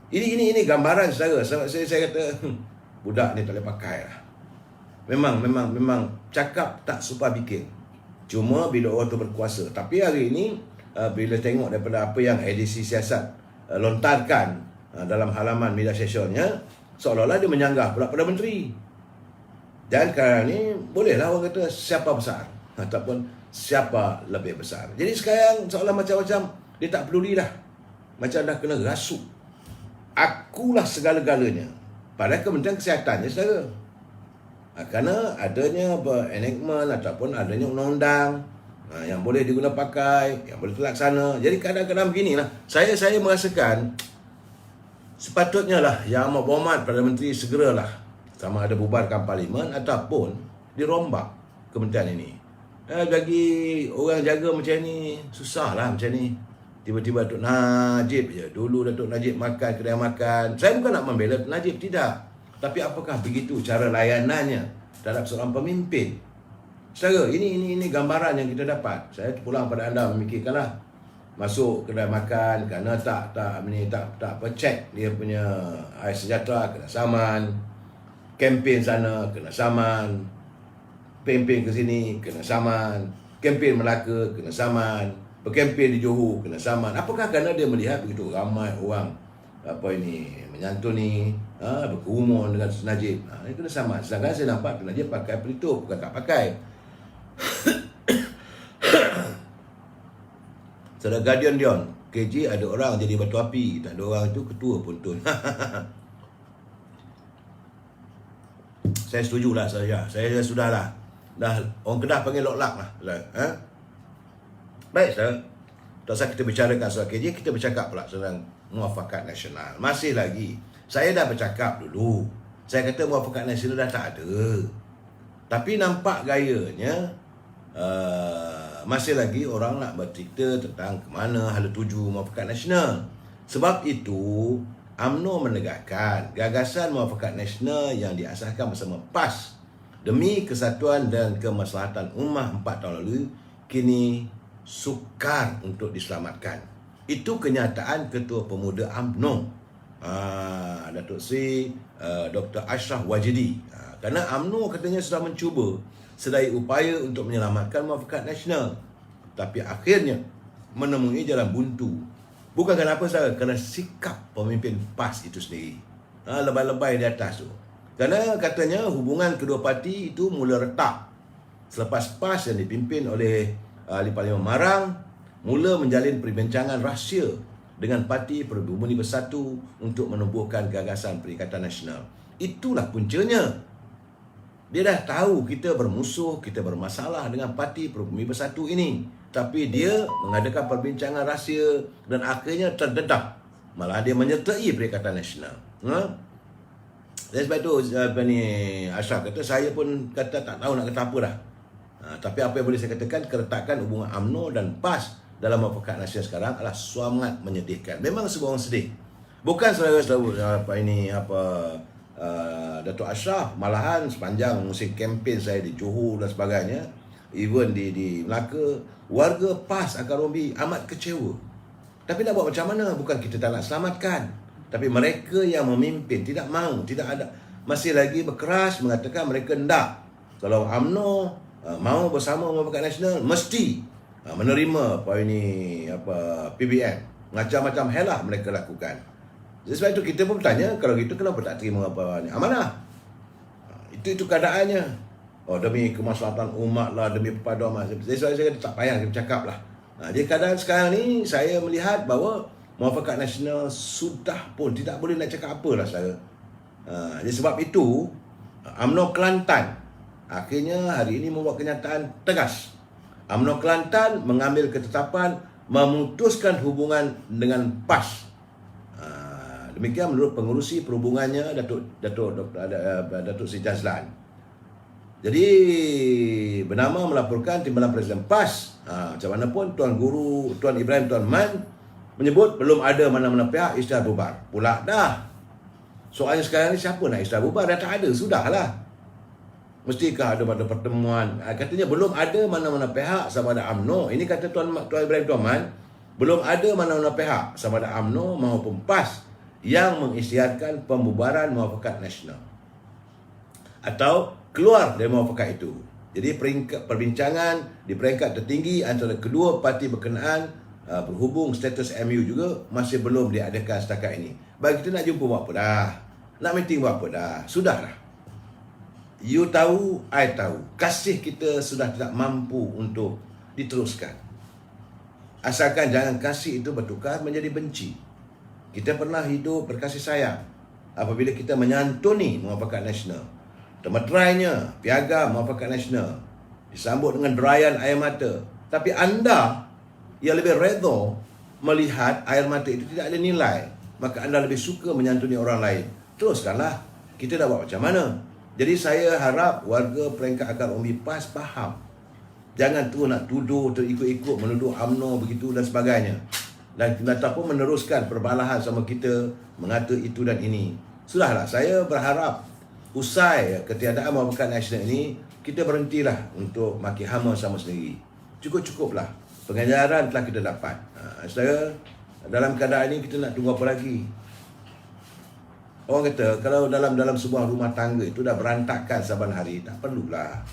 Ini gambaran saudara. Saya kata budak ni tak boleh pakai lah. Memang cakap tak suka bikin. Cuma bila orang tu berkuasa. Tapi hari ini bila tengok daripada apa yang edisi siasat lontarkan dalam halaman media sosialnya, seolah-olah dia menyanggah pula Perdana Menteri. Dan kerana ni bolehlah orang kata siapa besar ataupun siapa lebih besar. Jadi sekarang seolah macam-macam dia tak peduli dah. Macam dah kena rasuk. Akulah segala-galanya. Pada Kementerian Kesihatannya saudara. Kerana adanya enactment ataupun adanya undang-undang Yang boleh diguna pakai, yang boleh terlaksana. Jadi kadang-kadang beginilah. Saya merasakan sepatutnya lah Yang Amat Berhormat Perdana Menteri segeralah sama ada bubarkan parlimen ataupun dirombak kementerian ini. Bagi orang jaga macam ni, susah lah macam ni. Tiba-tiba Datuk Najib je. Dulu Datuk Najib makan kedai makan. Saya bukan nak membela Datuk Najib, tidak. Tapi apakah begitu cara layanannya terhadap seorang pemimpin? Saudara, ini gambaran yang kita dapat. Saya pulang pada anda memikirkanlah. Masuk kedai makan kerana tak cek dia punya air sejahtera, kena saman. Kempen sana kena saman. Kempen ke sini kena saman. Kempen Melaka kena saman. Berkempen di Johor kena saman. Apakah kerana dia melihat begitu ramai orang menyantuni, berkerumun dengan Datuk Najib, dia kena saman. Sedangkan saya nampak Datuk Najib pakai pelitup, bukan tak pakai. Saudara Guardian Dion, KJ ada orang jadi batu api, tak ada orang itu ketua pun tu. Saya setujulah saya sudahlah. Dah orang Kedah panggil lock-lock lah. Baik, saudara. Tak usah kita bicarakan soal KJ, kita bercakap pula tentang Muafakat Nasional. Masih lagi. Saya dah bercakap dulu. Saya kata Muafakat Nasional dah tak ada. Tapi nampak gayanya masih lagi orang nak bercerita tentang ke mana hala tuju Muafakat Nasional. Sebab itu UMNO menegakkan gagasan Muafakat Nasional yang diasaskan bersama PAS demi kesatuan dan kemaslahatan ummah 4 tahun lalu kini sukar untuk diselamatkan. Itu kenyataan Ketua Pemuda UMNO, Datuk Seri Dr. Ashraf Wajidi. Kerana UMNO katanya sudah mencuba sedaya upaya untuk menyelamatkan Muafakat Nasional, tapi akhirnya menemui jalan buntu. Bukan kenapa sahaja, kerana sikap pemimpin PAS itu sendiri, lebay-lebay di atas tu. Kerana katanya hubungan kedua parti itu mula retak selepas PAS yang dipimpin oleh Ahli Parlimen Marang mula menjalin perbincangan rahsia dengan Parti Pribumi Bersatu untuk menubuhkan gagasan Perikatan Nasional. Itulah puncanya. Dia dah tahu kita bermusuh, kita bermasalah dengan Parti Pribumi Bersatu ini. Tapi dia mengadakan perbincangan rahsia dan akhirnya terdedah. Malah dia menyertai Perikatan Nasional. Dan sebab itu Ashraf kata, saya pun kata tak tahu nak kata apa dah. Tapi apa yang boleh saya katakan, keretakan hubungan UMNO dan PAS dalam Muafakat Nasional sekarang adalah sangat menyedihkan. Memang semua orang sedih. Bukan saudara-saudara Datuk Ashraf, malahan sepanjang musim kempen saya di Johor dan sebagainya, even di Melaka, warga PAS Akar Rombi amat kecewa. Tapi nak buat macam mana? Bukan kita tak nak selamatkan, tapi mereka yang memimpin tidak mahu, tidak ada, masih lagi berkeras mengatakan mereka hendak kalau UMNO mahu bersama Muafakat Nasional mesti menerima PBN. Macam-macam helah mereka lakukan. Sebab itu kita pun bertanya, kalau gitu kenapa tak terima amanah? Itu keadaannya. Demi kemaslahatan umat lah, demi perpaduan umat. Saya tak payah kita cakap lah. Jadi keadaan sekarang ni saya melihat bahawa Muafakat Nasional sudah pun tidak boleh nak cakap apa lah saya. Jadi sebab itu UMNO Kelantan akhirnya hari ini membuat kenyataan tegas. UMNO Kelantan mengambil ketetapan memutuskan hubungan dengan PAS. Demikian menurut pengurusi perhubungannya Datuk Seri Jazlan. Jadi bernama melaporkan Timbalan Presiden PAS. Macam mana pun Tuan Ibrahim Tuan Man menyebut belum ada mana-mana pihak isytihar bubar. Pula dah. Soalnya sekarang ni siapa nak isytihar bubar? Dah tak ada, sudahlah. Mestikah ada pertemuan? Katanya belum ada mana-mana pihak sama ada UMNO. Ini kata Tuan Ibrahim Tuan Man, belum ada mana-mana pihak sama ada UMNO maupun PAS yang mengisytiharkan pembubaran Muafakat Nasional atau keluar dari muafakat itu. Jadi perbincangan di peringkat tertinggi antara kedua parti berkenaan berhubung status MU juga masih belum diadakan setakat ini. Bagi kita nak jumpa buat apa dah? Nak meeting buat apa dah? Sudah dah. You tahu, I tahu. Kasih kita sudah tidak mampu untuk diteruskan. Asalkan jangan kasih itu bertukar menjadi benci. Kita pernah hidup berkasih sayang apabila kita menyantuni Muafakat Nasional. Termeterainya piagam Muafakat Nasional disambut dengan derayan air mata Tapi anda yang lebih redha melihat air mata itu tidak ada nilai, maka anda lebih suka menyantuni orang lain, teruskanlah. Kita dah buat macam mana? Jadi saya harap warga peringkat akar umbi PAS faham. Jangan tu nak tuduh, terikut-ikut menuduh UMNO begitu dan sebagainya. Dan ataupun meneruskan perbalahan sama kita, mengata itu dan ini. Sudahlah, saya berharap usai ketiadaan Bahagian Nasional ini, kita berhentilah untuk maki hama sama sendiri. Cukup-cukuplah. Pengajaran telah kita dapat. Saudara, dalam keadaan ini kita nak tunggu apa lagi? Orang kata kalau dalam sebuah rumah tangga itu dah berantakan saban hari, tak perlulah.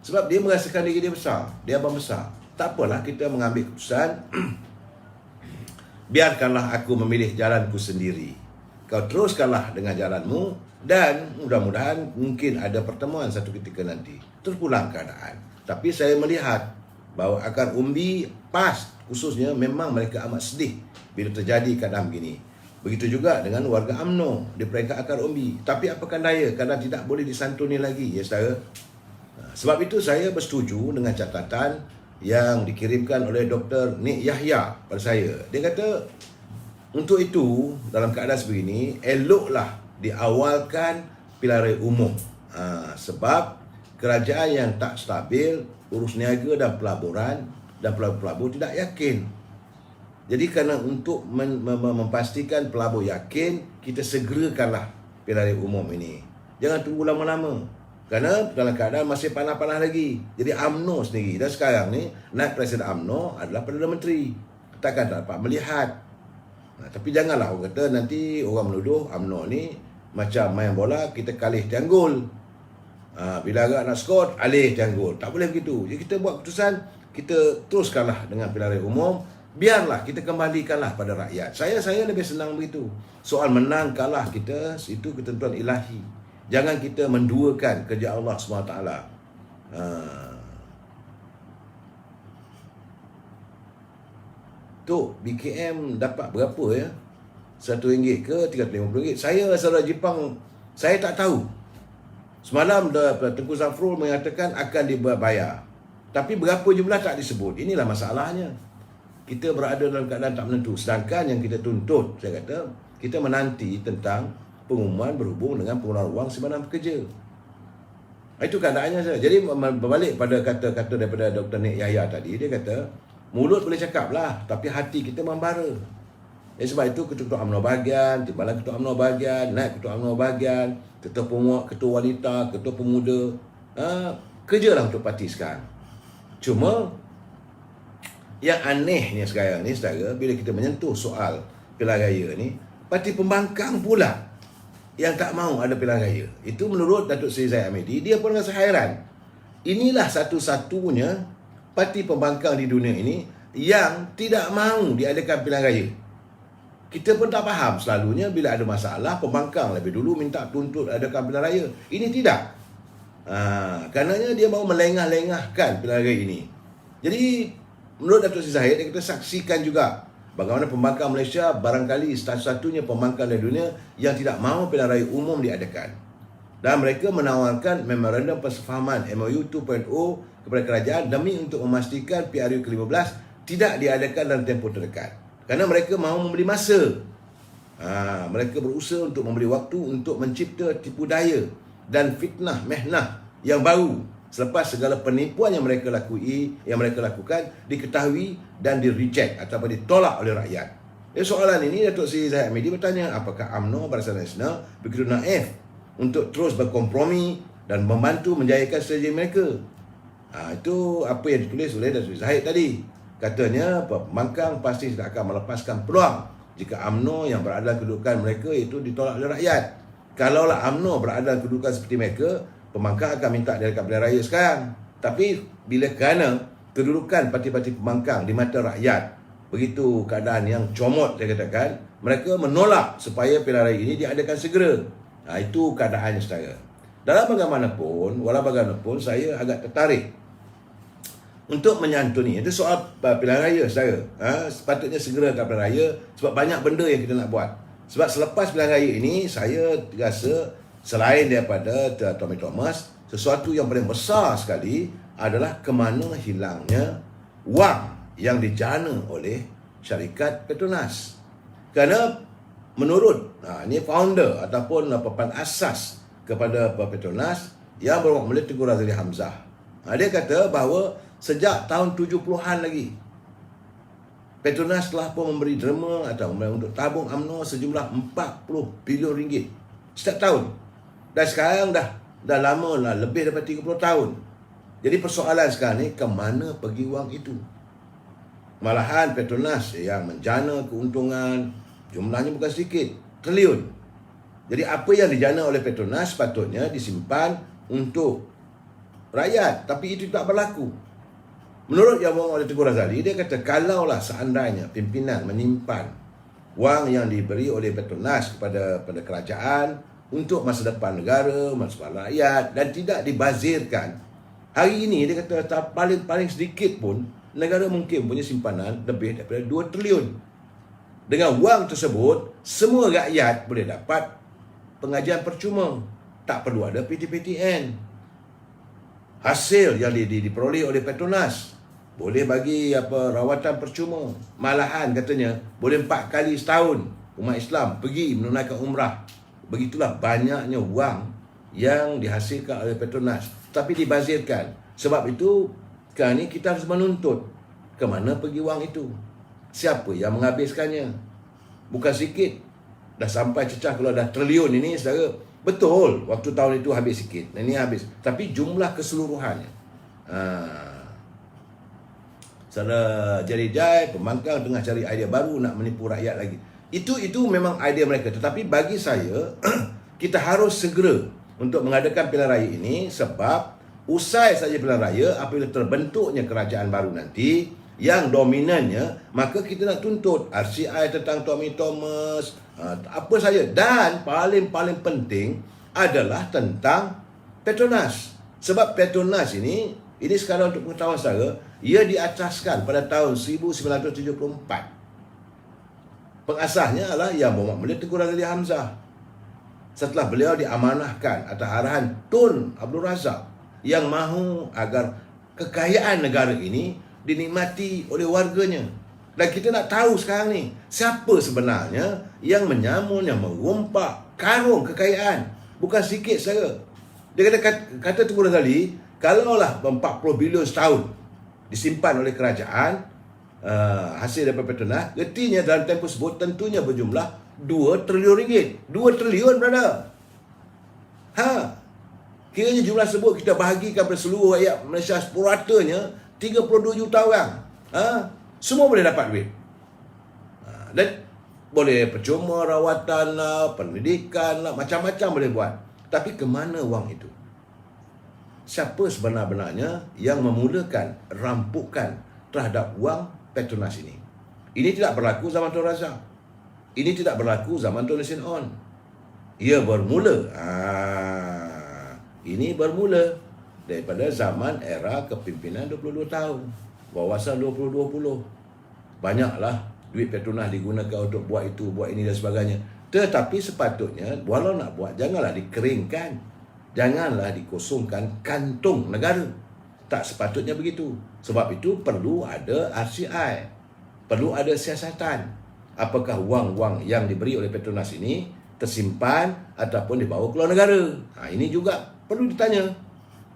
Sebab dia merasakan diri dia besar, dia abang besar. Tak apalah kita mengambil keputusan. Biarkanlah aku memilih jalanku sendiri. Kau teruskanlah dengan jalanmu dan mudah-mudahan mungkin ada pertemuan satu ketika nanti. Terpulang keadaan. Tapi saya melihat bahawa akar umbi PAS khususnya memang mereka amat sedih bila terjadi keadaan begini. Begitu juga dengan warga UMNO di peringkat akar umbi. Tapi apakan daya kerana tidak boleh disantuni lagi, ya saudara. Sebab itu saya bersetuju dengan catatan yang dikirimkan oleh Dr. Nik Yahya pada saya. Dia kata, untuk itu dalam keadaan sebegini, eloklah diawalkan pilihan raya umum. Sebab kerajaan yang tak stabil, urus niaga dan pelaburan dan pelabur tidak yakin. Jadi kerana untuk memastikan pelabur yakin, kita segerakanlah pilihan raya umum ini. Jangan tunggu lama-lama. Kerana dalam keadaan masih panas-panas lagi. Jadi UMNO sendiri, dan sekarang ni naib Presiden UMNO adalah Perdana Menteri. Takkan tak dapat melihat. Tapi janganlah orang kata nanti orang menuduh UMNO ni macam main bola, kita kalih tiang gol. Bila agak nak skor, alih tiang gol. Tak boleh begitu. Jadi kita buat keputusan, kita teruskanlah dengan pilihan raya umum. Biarlah kita kembalikanlah pada rakyat. Saya lebih senang begitu. Soal menang kalah kita, itu ketentuan ilahi. Jangan kita menduakan kerja Allah SWT. Tu BKM dapat berapa ya? RM1 ke RM350? Saya saudara Jepang, saya tak tahu. Semalam Tengku Zafrul mengatakan akan dibayar. Tapi berapa jumlah tak disebut. Inilah masalahnya. Kita berada dalam keadaan tak menentu. Sedangkan yang kita tuntut, saya kata, kita menanti tentang pengumuman berhubung dengan penggunaan wang simpanan pekerja. Itu keadaannya saja. Jadi berbalik pada kata-kata daripada Dr. Nik Yahya tadi, dia kata, mulut boleh cakap lah, tapi hati kita membara. Sebab itu ketua UMNO bahagian, timbalan ketua UMNO bahagian, naib ketua UMNO bahagian, ketua wanita, ketua pemuda, kerjalah untuk parti sekarang. Cuma yang anehnya sekarang ni, saudara, bila kita menyentuh soal pilihan raya ni, parti pembangkang pula yang tak mahu ada pilihan raya. Itu menurut Datuk Seri Zahid Hamidi, dia pun rasa hairan. Inilah satu-satunya parti pembangkang di dunia ini yang tidak mahu diadakan pilihan raya. Kita pun tak faham, selalunya bila ada masalah, pembangkang lebih dulu minta tuntut adakan pilihan raya. Ini tidak. Karenanya dia mahu melengah-lengahkan pilihan raya ini. Jadi menurut Datuk Seri Zahid, dia kata saksikan juga bagaimana pembangkang Malaysia barangkali satu-satunya pembangkang di dunia yang tidak mahu pilihan raya umum diadakan. Dan mereka menawarkan memorandum persefahaman MOU 2.0 kepada kerajaan demi untuk memastikan PRU ke-15 tidak diadakan dalam tempoh terdekat. Kerana mereka mahu membeli masa. Mereka berusaha untuk memberi waktu untuk mencipta tipu daya dan fitnah mehnah yang baru selepas segala penipuan yang mereka lakukan diketahui dan di-reject ataupun ditolak oleh rakyat. Jadi soalan ini Datuk Seri Zahid Hamidi bertanya, apakah UMNO Barisan Nasional begitu naif untuk terus berkompromi dan membantu menjayakan strategi mereka? Itu apa yang ditulis oleh Datuk Seri Zahid tadi. Katanya pembangkang pasti tidak akan melepaskan peluang jika UMNO yang berada dalam kedudukan mereka itu ditolak oleh rakyat. Kalaulah UMNO berada dalam kedudukan seperti mereka, pembangkang akan minta diadakan pilihan raya sekarang. Tapi bila kerana kedudukan parti-parti pembangkang di mata rakyat begitu keadaan yang comot, saya katakan, mereka menolak supaya pilihan raya ini diadakan segera. Itu keadaannya, saudara. Dalam bagaimanapun, walau bagaimanapun, saya agak tertarik untuk menyantuni. Itu soal pilihan raya, saudara. Sepatutnya segera ke pilihan raya sebab banyak benda yang kita nak buat. Sebab selepas pilihan raya ini, saya rasa selain daripada Tommy Thomas, sesuatu yang paling besar sekali adalah kemana hilangnya wang yang dijana oleh syarikat Petronas. Kerana menurut ini founder ataupun pengasas kepada Petronas yang berhormat Mulia Tengku Razali Hamzah, dia kata bahawa sejak tahun 70-an lagi Petronas telah pun memberi derma atau untuk tabung UMNO sejumlah 40 bilion ringgit setiap tahun. Dan sekarang dah lama lah, lebih daripada 30 tahun. Jadi persoalan sekarang ni, ke mana pergi wang itu? Malahan Petronas yang menjana keuntungan, jumlahnya bukan sedikit, triliun. Jadi apa yang dijana oleh Petronas sepatutnya disimpan untuk rakyat, tapi itu tak berlaku. Menurut yang diomong oleh Tengku Razali, dia kata kalaulah seandainya pimpinan menyimpan wang yang diberi oleh Petronas kepada kerajaan untuk masa depan negara, masa depan rakyat dan tidak dibazirkan, hari ini dia kata paling sedikit pun negara mungkin punya simpanan lebih daripada 2 triliun. Dengan wang tersebut, semua rakyat boleh dapat pengajian percuma. Tak perlu ada PTPTN. Hasil yang diperoleh oleh Petronas boleh bagi rawatan percuma. Malahan katanya boleh 4 kali setahun umat Islam pergi menunaikan umrah. Begitulah banyaknya wang yang dihasilkan oleh Petronas, tapi dibazirkan. Sebab itu sekarang ni kita harus menuntut ke mana pergi wang itu, siapa yang menghabiskannya. Bukan sikit, dah sampai cecah kalau dah triliun ini, saudara. Betul, waktu tahun itu habis sikit, ini habis, tapi jumlah keseluruhannya. Saudara Jerry Jai, pembangkang tengah cari idea baru nak menipu rakyat lagi. Itu memang idea mereka. Tetapi bagi saya, kita harus segera untuk mengadakan pilihan raya ini, sebab usai saja pilihan raya, apabila terbentuknya kerajaan baru nanti yang dominannya, maka kita nak tuntut RCI tentang Tommy Thomas, apa saja. Dan paling penting adalah tentang Petronas. Sebab Petronas ini sekarang untuk pengetahuan saya, ia diasaskan pada tahun 1974. Pengasasnya adalah Yang Berhormat Mulia Tengku Razali Hamzah. Setelah beliau diamanahkan atas arahan Tun Abdul Razak yang mahu agar kekayaan negara ini dinikmati oleh warganya. Dan kita nak tahu sekarang ni, siapa sebenarnya yang menyamun, yang merompak karung kekayaan. Bukan sikit saja. Dia kata Tengku Razali, kalaulah 40 bilion setahun disimpan oleh kerajaan, hasil daripada Petronas, artinya dalam tempoh tersebut tentunya berjumlah 2 triliun ringgit. 2 triliun, brother. Kiranya jumlah tersebut kita bahagikan kepada seluruh rakyat Malaysia sepuratanya, 32 juta orang. Semua boleh dapat duit. Dan boleh percuma rawatan lah, pendidikan lah, macam-macam boleh buat. Tapi ke mana wang itu? Siapa sebenar-benarnya yang memulakan rampukan terhadap wang Petronas ini? Ini tidak berlaku zaman Tun Razak. Ini tidak berlaku zaman Tun Hussein On. Ia bermula. Ini bermula daripada zaman era kepimpinan 22 tahun. Wawasan 2020. Banyaklah duit Petronas digunakan untuk buat itu, buat ini dan sebagainya. Tetapi sepatutnya, walau nak buat, janganlah dikeringkan. Janganlah dikosongkan kantung negara. Tak sepatutnya begitu. Sebab itu perlu ada RCI. Perlu ada siasatan. Apakah wang-wang yang diberi oleh Petronas ini tersimpan ataupun dibawa keluar negara? Ini juga perlu ditanya.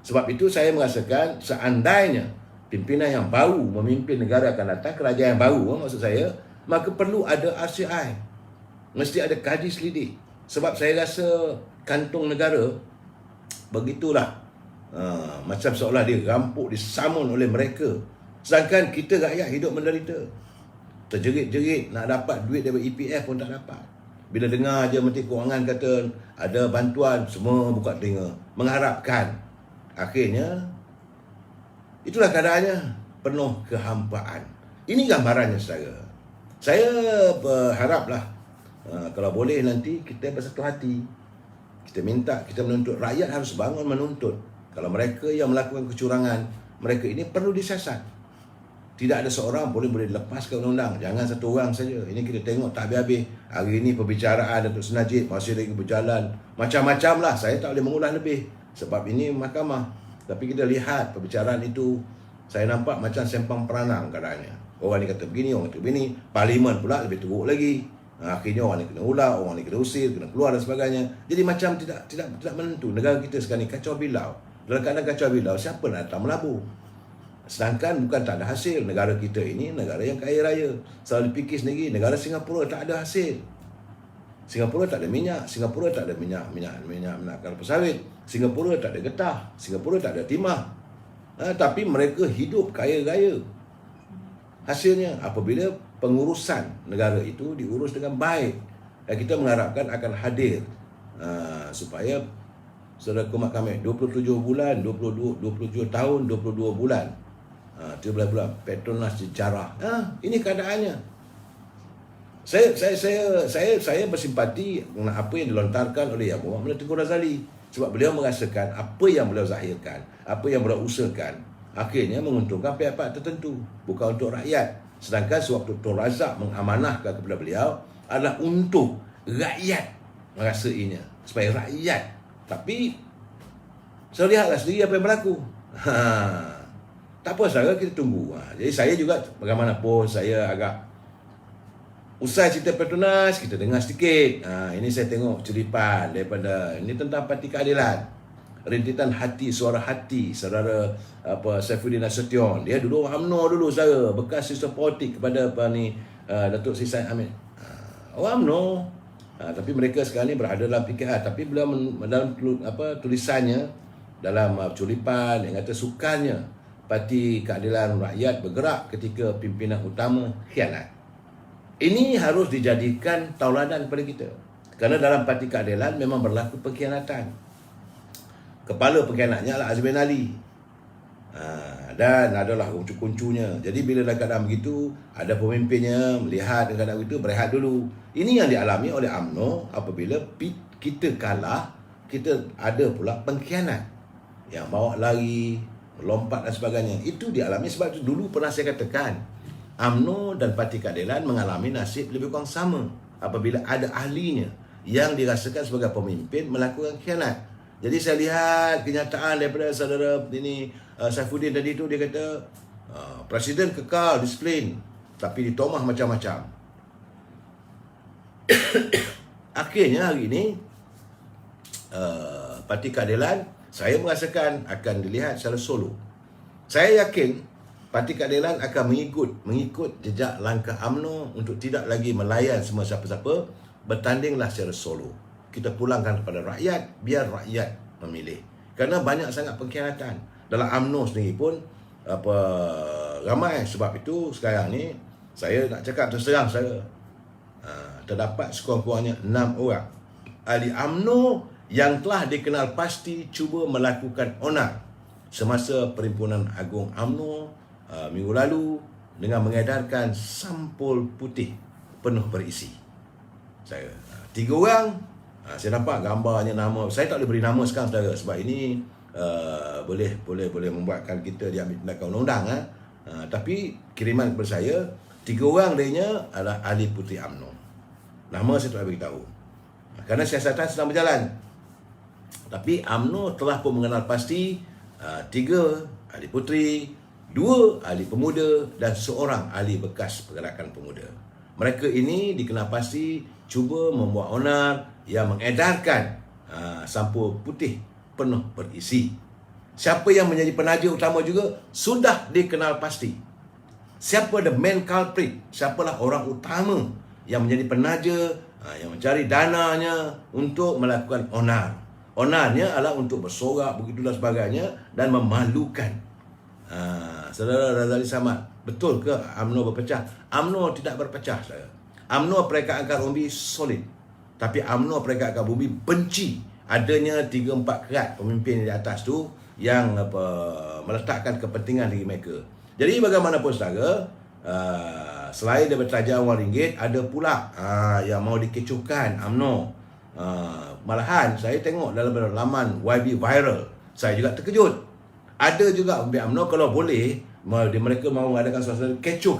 Sebab itu saya merasakan seandainya pimpinan yang baru memimpin negara akan datang, kerajaan yang baru maksud saya, maka perlu ada RCI. Mesti ada kaji selidik. Sebab saya rasa kantung negara begitulah. Macam seolah dia rampuk, disamun oleh mereka. Sedangkan kita rakyat hidup menderita. Terjerit-jerit nak dapat duit daripada EPF pun tak dapat. Bila dengar je Menteri Kewangan kata ada bantuan, semua buka telinga, mengharapkan. Akhirnya itulah keadaannya, penuh kehampaan. Ini gambarannya, saudara. Saya berharaplah kalau boleh nanti kita bersatu hati. Kita minta, kita menuntut, rakyat harus bangun menuntut. Kalau mereka yang melakukan kecurangan, mereka ini perlu disiasat. Tidak ada seorang boleh dilepaskan undang-undang. Jangan satu orang saja. Ini kita tengok tak habis-habis. Hari ini perbicaraan Datuk Senajib masih lagi berjalan. Macam-macam lah. Saya tak boleh mengulas lebih. Sebab ini mahkamah. Tapi kita lihat perbicaraan itu Saya nampak macam sempang peranang keadaannya. Orang ni kata begini, orang kata begini. Parlimen pula lebih teruk lagi. Akhirnya orang ni kena ular, orang ni kena usir, kena keluar dan sebagainya. Jadi macam tidak menentu. Negara kita sekarang ni kacau bilau. Dalam keadaan kacau bilau, siapa nak datang melabur? Sedangkan bukan tak ada hasil. Negara kita ini negara yang kaya raya. Selalu dipikir sendiri, negara Singapura tak ada hasil. Singapura tak ada minyak, Singapura tak ada minyak kelapa sawit, Singapura tak ada getah, Singapura tak ada timah. Tapi mereka hidup kaya raya. Hasilnya apabila pengurusan negara itu diurus dengan baik, dan kita mengharapkan akan hadir supaya saudara kumat kami 27 bulan, 27 tahun, 22 bulan, 13 bulan Petronas sejarah. Ini keadaannya. Saya bersimpati dengan apa yang dilontarkan oleh Yang Berhormat Tengku Razali, sebab beliau merasakan apa yang beliau zahirkan, apa yang beliau usahakan akhirnya menguntungkan pihak-pihak tertentu, bukan untuk rakyat. Sedangkan sewaktu Tun Razak mengamanahkan kepada beliau adalah untuk rakyat merasainya, supaya rakyat. Tapi saya lihatlah sendiri apa yang berlaku. Tak apa saudara, kita tunggu. Jadi saya juga bagaimanapun saya agak usai cerita Petronas, kita dengar sedikit. Ini saya tengok ceripan daripada ini tentang Parti Keadilan. Rintitan hati, suara hati saudara Saifuddin Nasution. Dia dulu UMNO dulu saudara, bekas siswa politik kepada Datuk Seri Said Ahmed. Orang UMNO. Tapi mereka sekarang ni berada dalam PKR. Tapi beliau dalam tulisannya, dalam culipan yang kata sukannya Parti Keadilan Rakyat bergerak ketika pimpinan utama khianat. Ini harus dijadikan tauladan kepada kita. Kerana dalam Parti Keadilan memang berlaku pengkhianatan. Kepala pengkhianatnya adalah Azmin Ali. Dan adalah kuncu-kuncunya. Jadi bila dalam keadaan begitu, ada pemimpinnya melihat dalam keadaan begitu, berehat dulu. Ini yang dialami oleh UMNO apabila kita kalah, kita ada pula pengkhianat. Yang bawa lari, melompat dan sebagainya. Itu dialami sebab itu dulu pernah saya katakan, UMNO dan Parti Keadilan mengalami nasib lebih kurang sama apabila ada ahlinya yang dirasakan sebagai pemimpin melakukan khianat. Jadi saya lihat kenyataan daripada saudara ini Saifuddin tadi tu, dia kata Presiden kekal disiplin tapi ditomah macam-macam. Akhirnya hari ini Parti Keadilan saya merasakan akan dilihat secara solo. Saya yakin Parti Keadilan akan mengikut jejak langkah UMNO untuk tidak lagi melayan semua siapa-siapa, bertandinglah secara solo. Kita pulangkan kepada rakyat, biar rakyat memilih. Kerana banyak sangat pengkhianatan. Dalam UMNO sendiri pun ramai. Sebab itu sekarang ni saya nak cakap terus terang saya terdapat sekurang-kurangnya 6 orang ahli UMNO yang telah dikenal pasti cuba melakukan onar semasa Perhimpunan Agung UMNO minggu lalu dengan mengedarkan sampul putih penuh berisi. Saya 3 orang. Saya nampak gambarnya, nama. Saya tak boleh beri nama sekarang saudara, sebab ini boleh membuatkan kita diambil tindakan undang-undang. Tapi kiriman kepada saya 3 orang lainnya adalah ahli putih UMNO. Nama saya tak boleh beritahu kerana siasatan sedang berjalan. Tapi UMNO telah pun mengenal pasti 3 ahli puteri, 2 ahli pemuda dan 1 ahli bekas pergerakan pemuda. Mereka ini dikenal pasti cuba membuat onar yang mengedarkan sampul putih penuh berisi. Siapa yang menjadi penaja utama juga sudah dikenal pasti. Siapa the main culprit, siapalah orang utama yang menjadi penaja, yang mencari dananya untuk melakukan onar. Onarnya adalah untuk bersorak begitu dan sebagainya dan memalukan. Saudara Razali Samad, betul ke UMNO berpecah? UMNO tidak berpecah, saudara. UMNO Perekat Angkat Umbi solid. Tapi UMNO Perekat Angkat Bumi benci adanya 3-4 kerat pemimpin di atas tu yang meletakkan kepentingan diri mereka. Jadi bagaimanapun saudara, selain daripada kerajaan RM1, ada pula yang mau dikecohkan UMNO. Malahan saya tengok dalam laman YB Viral, saya juga terkejut. Ada juga UMNO kalau boleh mereka mahu mengadakan suasana kecoh,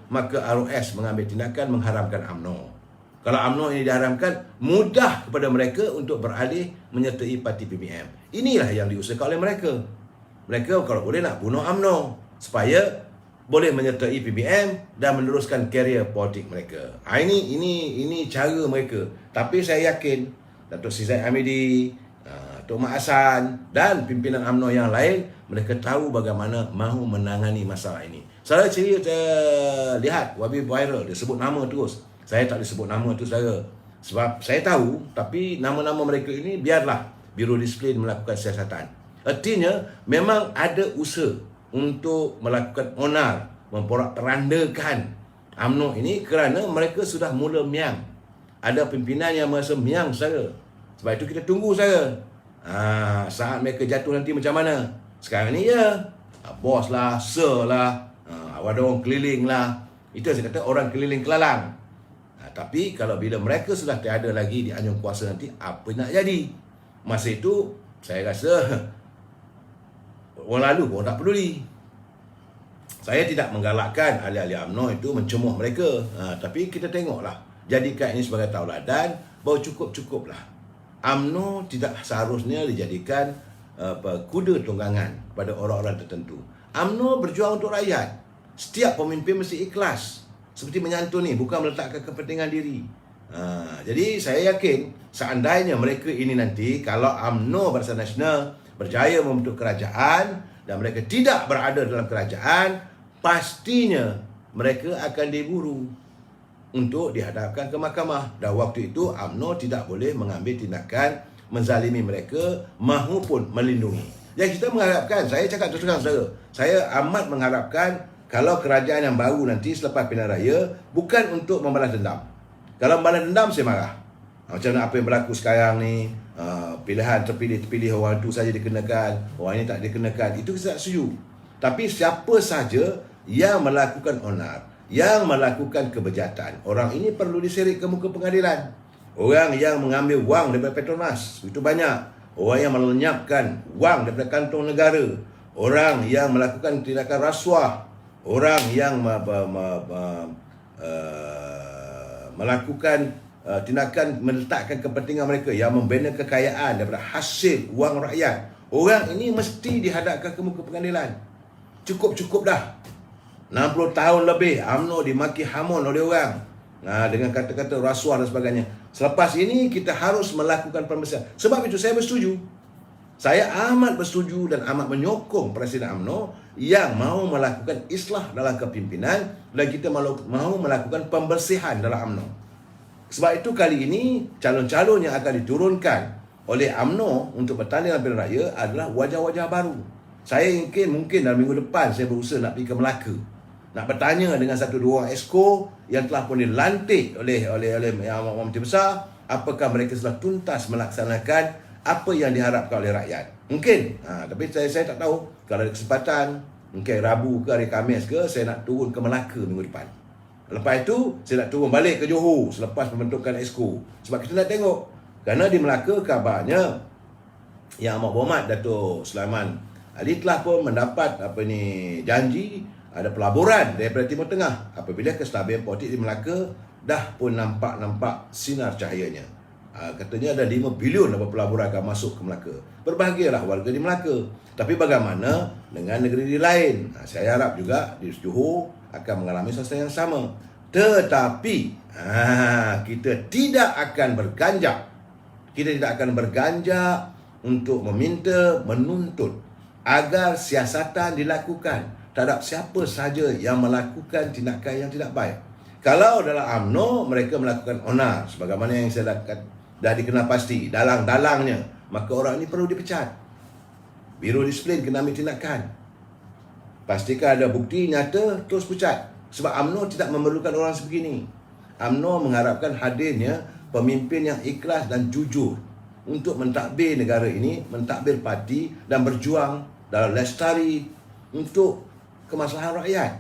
maka ROS mengambil tindakan mengharamkan UMNO. Kalau UMNO ini diharamkan, mudah kepada mereka untuk beralih menyertai parti PPM. Inilah yang diusahakan oleh mereka. Mereka kalau boleh nak bunuh UMNO supaya boleh menyertai PBM dan meneruskan karier politik mereka. Ini cara mereka. Tapi saya yakin Datuk Sri Zahid Hamidi, Tok Mat Hassan dan pimpinan UMNO yang lain, mereka tahu bagaimana mahu menangani masalah ini. Saya lihat Wabi viral, dia sebut nama terus. Saya tak disebut nama tu saudara. Sebab saya tahu, tapi nama-nama mereka ini biarlah Biro Disiplin melakukan siasatan. Artinya memang ada usaha untuk melakukan onar, memporak-perandakan UMNO ini kerana mereka sudah mula miang. Ada pimpinan yang merasa miang saudara. Sebab itu kita tunggu saudara. Saat mereka jatuh nanti macam mana? Sekarang ni ya, bos lah, sir lah, ada orang keliling lah. Itu yang saya kata orang keliling kelalang. Tapi kalau bila mereka sudah tiada lagi di anjung kuasa nanti, apa nak jadi? Masa itu saya rasa orang lalu pun tak peduli. Saya tidak menggalakkan ahli-ahli UMNO itu mencemuh mereka. Tapi kita tengoklah, jadikan ini sebagai tauladan bahawa cukup-cukuplah. UMNO tidak seharusnya dijadikan kuda tunggangan pada orang-orang tertentu. UMNO berjuang untuk rakyat. Setiap pemimpin mesti ikhlas, seperti menyantuni, bukan meletakkan kepentingan diri. Jadi saya yakin seandainya mereka ini nanti, kalau UMNO Barisan Nasional berjaya membentuk kerajaan dan mereka tidak berada dalam kerajaan, pastinya mereka akan diburu untuk dihadapkan ke mahkamah. Dan waktu itu UMNO tidak boleh mengambil tindakan menzalimi mereka mahupun melindungi. Jadi kita mengharapkan, saya cakap terus terang saudara, saya amat mengharapkan kalau kerajaan yang baru nanti selepas pilihan raya bukan untuk membalas dendam. Kalau membalas dendam, saya marah. Macam mana apa yang berlaku sekarang ni, pilihan terpilih orang itu saja dikenakan, orang ini tak dikenakan. Itu saya tak setuju. Tapi siapa saja yang melakukan onar, yang melakukan kebejatan, orang ini perlu diseret ke muka pengadilan. Orang yang mengambil wang daripada Petronas, itu banyak. Orang yang melenyapkan wang daripada kantong negara, orang yang melakukan tindakan rasuah, orang yang melakukan tindakan meletakkan kepentingan mereka, yang membina kekayaan daripada hasil wang rakyat. Orang ini mesti dihadapkan ke muka pengadilan. Cukup-cukup dah. 60 tahun lebih UMNO dimaki hamun oleh orang dengan kata-kata rasuah dan sebagainya. Selepas ini kita harus melakukan pembesaran. Sebab itu saya bersetuju. Saya amat bersetuju dan amat menyokong Presiden UMNO yang mahu melakukan islah dalam kepimpinan dan kita mahu melakukan pembersihan dalam UMNO. Sebab itu kali ini calon-calon yang akan diturunkan oleh UMNO untuk bertanding dalam pilihan raya adalah wajah-wajah baru. Saya mungkin dalam minggu depan saya berusaha nak pergi ke Melaka, nak bertanya dengan satu dua orang exco yang telah pun dilantik oleh Yang Amat Menteri Besar, apakah mereka sudah tuntas melaksanakan apa yang diharapkan oleh rakyat. Mungkin, tapi saya tak tahu. Kalau ada kesempatan, mungkin Rabu ke hari Khamis ke, saya nak turun ke Melaka minggu depan. Lepas itu, saya nak turun balik ke Johor selepas pembentukan exco. Sebab kita nak tengok. Kerana di Melaka kabarnya Yang Amat Berhormat Datuk Sulaiman Ali telah pun mendapat janji ada pelaburan daripada Timur Tengah apabila kestabilan politik di Melaka dah pun nampak sinar cahayanya. Katanya ada 5 bilion pelaburan akan masuk ke Melaka. Berbahagialah warga di Melaka. Tapi bagaimana dengan negeri lain? Saya harap juga di Johor akan mengalami sesuatu yang sama. Tetapi kita tidak akan berganjak. Kita tidak akan berganjak untuk menuntut agar siasatan dilakukan terhadap siapa saja yang melakukan tindakan yang tidak baik. Kalau dalam UMNO mereka melakukan onar sebagaimana yang saya dah dikenal pasti, dalang-dalangnya, maka orang ini perlu dipecat. Biro Disiplin kena ambil tindakan. Pastikan ada bukti nyata, terus pecat. Sebab UMNO tidak memerlukan orang sebegini. UMNO mengharapkan hadirnya pemimpin yang ikhlas dan jujur untuk mentadbir negara ini, mentadbir parti dan berjuang dalam lestari untuk kemaslahan rakyat.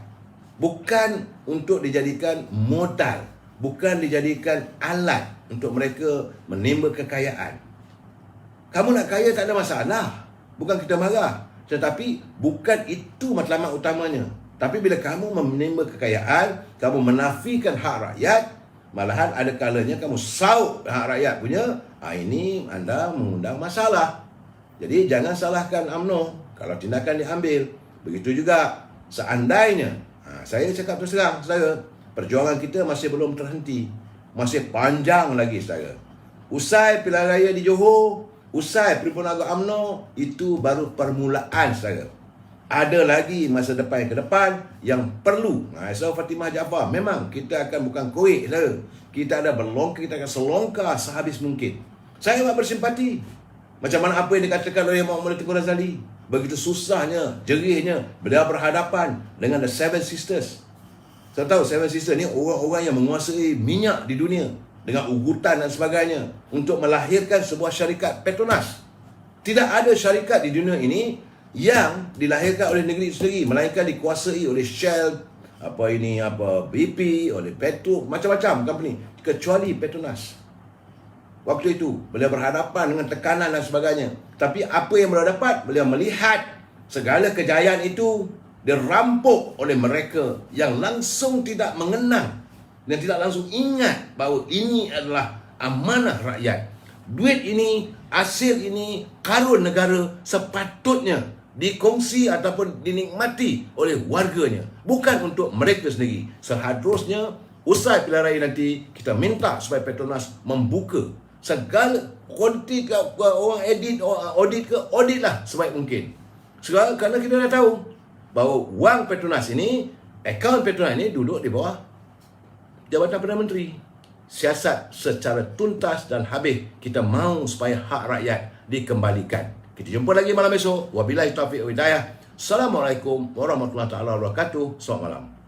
Bukan untuk dijadikan modal, bukan dijadikan alat untuk mereka menimba kekayaan. Kamu nak kaya tak ada masalah, bukan kita marah. Tetapi bukan itu matlamat utamanya. Tapi bila kamu menimba kekayaan, kamu menafikan hak rakyat, malahan ada kalanya kamu saut hak rakyat punya, ini anda mengundang masalah. Jadi jangan salahkan UMNO. kalau tindakan diambil. Begitu juga seandainya, saya cakap terus terang, saudara, perjuangan kita masih belum terhenti, masih panjang lagi, saudara. Usai pilihan raya di Johor, usai perhimpunan agama UMNO, itu baru permulaan, saudara. Ada lagi masa depan ke depan yang perlu. So Fatimah Jaafar, memang kita akan bukan koik, saudara. Kita ada berlongkar, kita akan selongkar sehabis mungkin. Saya amat bersimpati. Macam mana apa yang dikatakan oleh Muhammad Tengku Razali. Begitu susahnya, jerihnya beliau berhadapan dengan The Seven Sisters. Saya tahu Seven Sisters ni orang-orang yang menguasai minyak di dunia dengan ugutan dan sebagainya untuk melahirkan sebuah syarikat Petronas. Tidak ada syarikat di dunia ini yang dilahirkan oleh negeri itu sendiri, melainkan dikuasai oleh Shell, BP, oleh Petro, macam-macam company, kecuali Petronas. Waktu itu beliau berhadapan dengan tekanan dan sebagainya. Tapi apa yang beliau dapat? Beliau melihat segala kejayaan itu dirampok oleh mereka yang langsung tidak mengenang dan tidak langsung ingat bahawa ini adalah amanah rakyat. Duit ini, hasil ini, karun negara sepatutnya dikongsi ataupun dinikmati oleh warganya, bukan untuk mereka sendiri. Seharusnya usai pilihan raya nanti, kita minta supaya Petronas membuka segala konti ke orang audit ke, auditlah sebaik mungkin. Sekarang kerana kita dah tahu bahawa wang Petronas ini, akaun Petronas ini duduk di bawah Jabatan Perdana Menteri. Siasat secara tuntas dan habis kita mahu supaya hak rakyat dikembalikan. Kita jumpa lagi malam esok. Wabillahi taufiq wal hidayah. Assalamualaikum warahmatullahi wabarakatuh. Selamat malam.